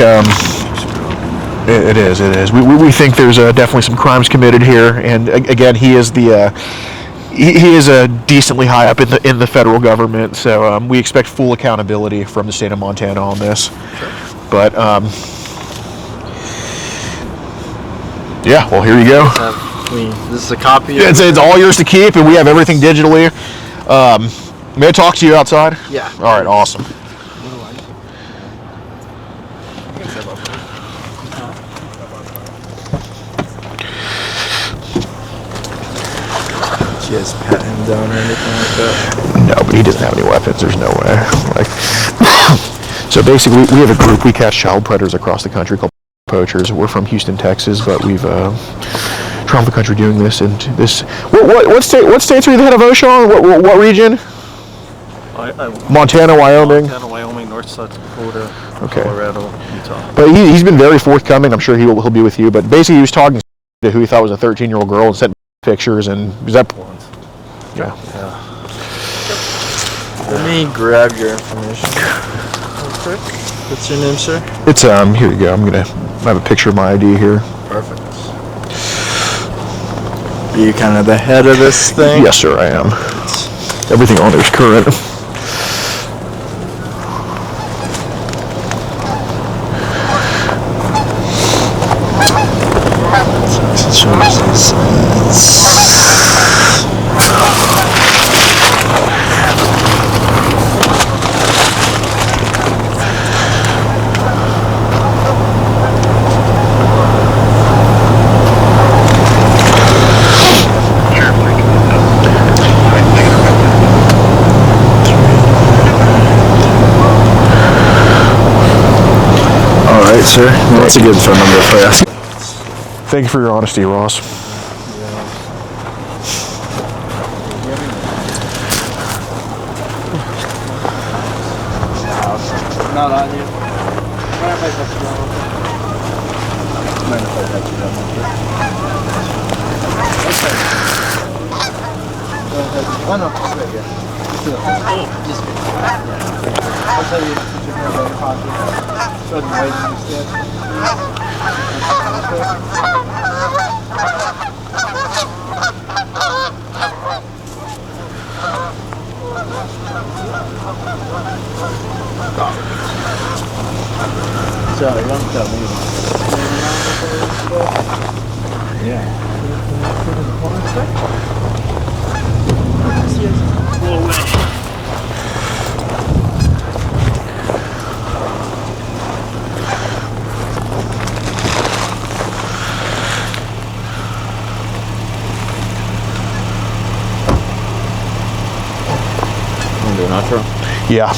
Speaker 5: it is. We think there's definitely some crimes committed here, and again, he is he is decently high up in the federal government, so we expect full accountability from the state of Montana on this.
Speaker 4: Sure.
Speaker 5: But yeah, well, here you go.
Speaker 4: This is a copy.
Speaker 5: It's all yours to keep, and we have everything digitally. May I talk to you outside?
Speaker 4: Yeah.
Speaker 5: All right, awesome.
Speaker 4: You guys pat him down or anything like that?
Speaker 5: No, but he doesn't have any weapons. There's no way. So basically, we have a group. We catch child predators across the country called poachers. We're from Houston, Texas, but we've traveled the country doing this. And this, what states are you the head of OSHA? What region? Montana, Wyoming.
Speaker 6: Montana, Wyoming, North South Dakota,
Speaker 5: okay.
Speaker 6: Colorado, Utah.
Speaker 5: But he's been very forthcoming. I'm sure he'll be with you. But basically, he was talking to who he thought was a 13-year-old girl and sent pictures. And is that? Yeah.
Speaker 4: Let me grab your information real quick. What's your name, sir?
Speaker 5: It's here you go. I have a picture of my ID here.
Speaker 4: Perfect. Are you kind of the head of this thing?
Speaker 5: Yes, sir, I am. Everything on there is current.
Speaker 6: right, sir. That's a good phone number for you.
Speaker 5: Thank you for your honesty, Ross.
Speaker 4: Not on you. Mind if I touch you down? Mind if I touch you down? Okay. Go ahead. Oh no, it's right here. Just good. I'll tell you to put your hand in your pocket. So the way you stand. Sorry, don't tell me. Yeah.
Speaker 5: Yeah.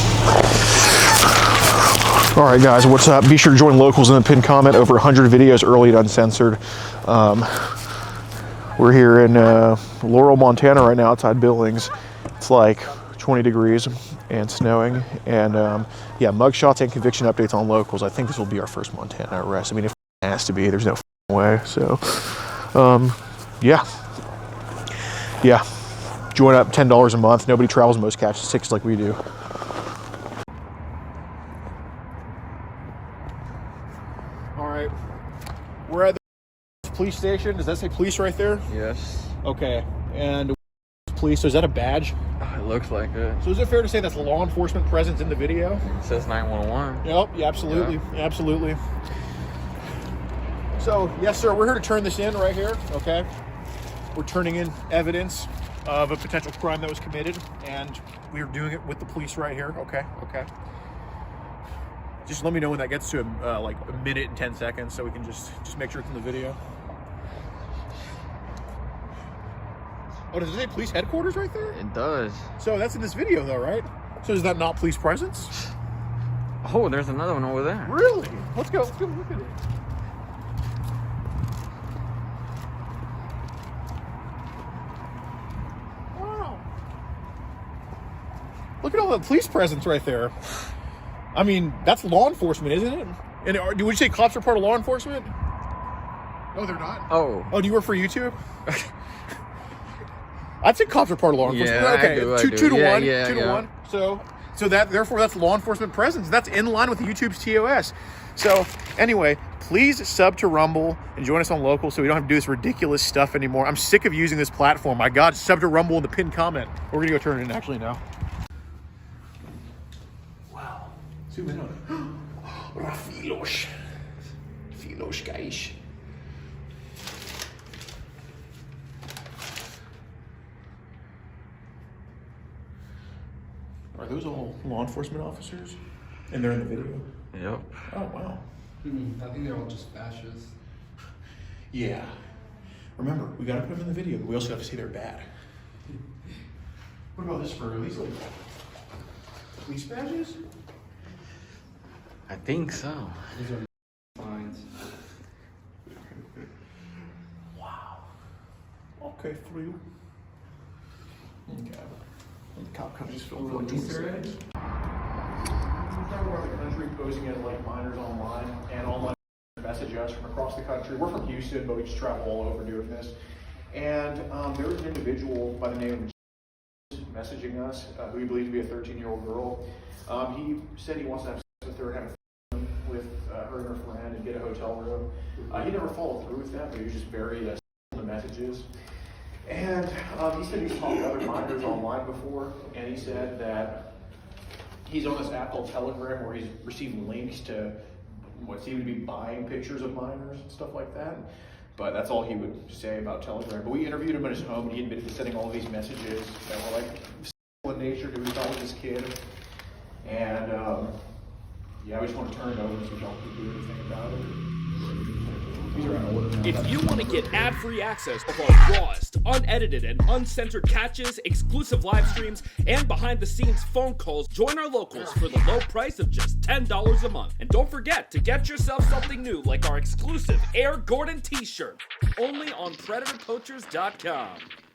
Speaker 5: All right, guys, what's up? Be sure to join locals in the pinned comment. Over 100 videos, early and uncensored. We're here in Laurel, Montana right now, outside Billings. It's like 20 degrees and snowing. And yeah, mugshots and conviction updates on locals. I think this will be our first Montana arrest. I mean, if it has to be, there's no way. So, yeah. Yeah. Join up, $10 a month. Nobody travels most catches 6 like we do. All right, we're at the police station. Does that say police right there?
Speaker 4: Yes.
Speaker 5: Okay, and police, so is that a badge?
Speaker 4: It looks like it.
Speaker 5: So is it fair to say that's law enforcement presence in the video?
Speaker 4: It says 911.
Speaker 5: Yep, yeah, absolutely, absolutely. So, yes, sir, we're here to turn this in right here, okay? We're turning in evidence of a potential crime that was committed, and we're doing it with the police right here, okay? Just let me know when that gets to like a minute and 10 seconds so we can just make sure it's in the video. Oh, does it say police headquarters right there?
Speaker 4: It does.
Speaker 5: So that's in this video though, right? So is that not police presence?
Speaker 4: Oh, there's another one over there.
Speaker 5: Really? Let's go look at it. Wow. Look at all the police presence right there. I mean, that's law enforcement, isn't it? And would you say cops are part of law enforcement? No, they're not.
Speaker 4: Oh.
Speaker 5: Oh, do you work for YouTube? I'd say cops are part of law enforcement.
Speaker 4: Yeah,
Speaker 5: okay,
Speaker 4: I do,
Speaker 5: two to one.
Speaker 4: Yeah,
Speaker 5: two to one. So therefore that's law enforcement presence. That's in line with YouTube's TOS. So anyway, please sub to Rumble and join us on Local so we don't have to do this ridiculous stuff anymore. I'm sick of using this platform. My God, sub to Rumble in the pinned comment. We're gonna go turn it in actually now. Wow. Zoom in on it. Rafilos, guys. Are those all law enforcement officers? And they're in the video?
Speaker 4: Yep.
Speaker 5: Oh, wow.
Speaker 8: I think they're all just fascists.
Speaker 5: Yeah. Remember, we gotta put them in the video, but we also have to say they're bad. What about this for? Are these like police badges?
Speaker 4: I think so.
Speaker 8: These are fines.
Speaker 5: Wow. Okay, for you. Okay. When the cop comes, just film like Easter eggs. We're talking about the country posing as like minors online and online message us from across the country. We're from Houston, but we just travel all over doing this. And there was an individual by the name of messaging us who we believe to be a 13-year-old girl. He said he wants to have sex with her, have a with her and her friend and get a hotel room. He never followed through with that, but he was just very in the messages. And he said he's talked to other minors online before, and he said that he's on this app called Telegram where he's receiving links to what seem to be buying pictures of minors and stuff like that. But that's all he would say about Telegram. But we interviewed him at his home, and he admitted to sending all of these messages that were like sexual in nature to his thought his kid. And yeah, we just want to turn it over so y'all can do anything about it. These are out of order now.
Speaker 2: If you want to get ad-free access of our rawest, unedited, and uncensored catches, exclusive live streams, and behind-the-scenes phone calls, join our locals for the low price of just $10 a month. And don't forget to get yourself something new like our exclusive Air Gordon t-shirt, only on PredatorPoachers.com.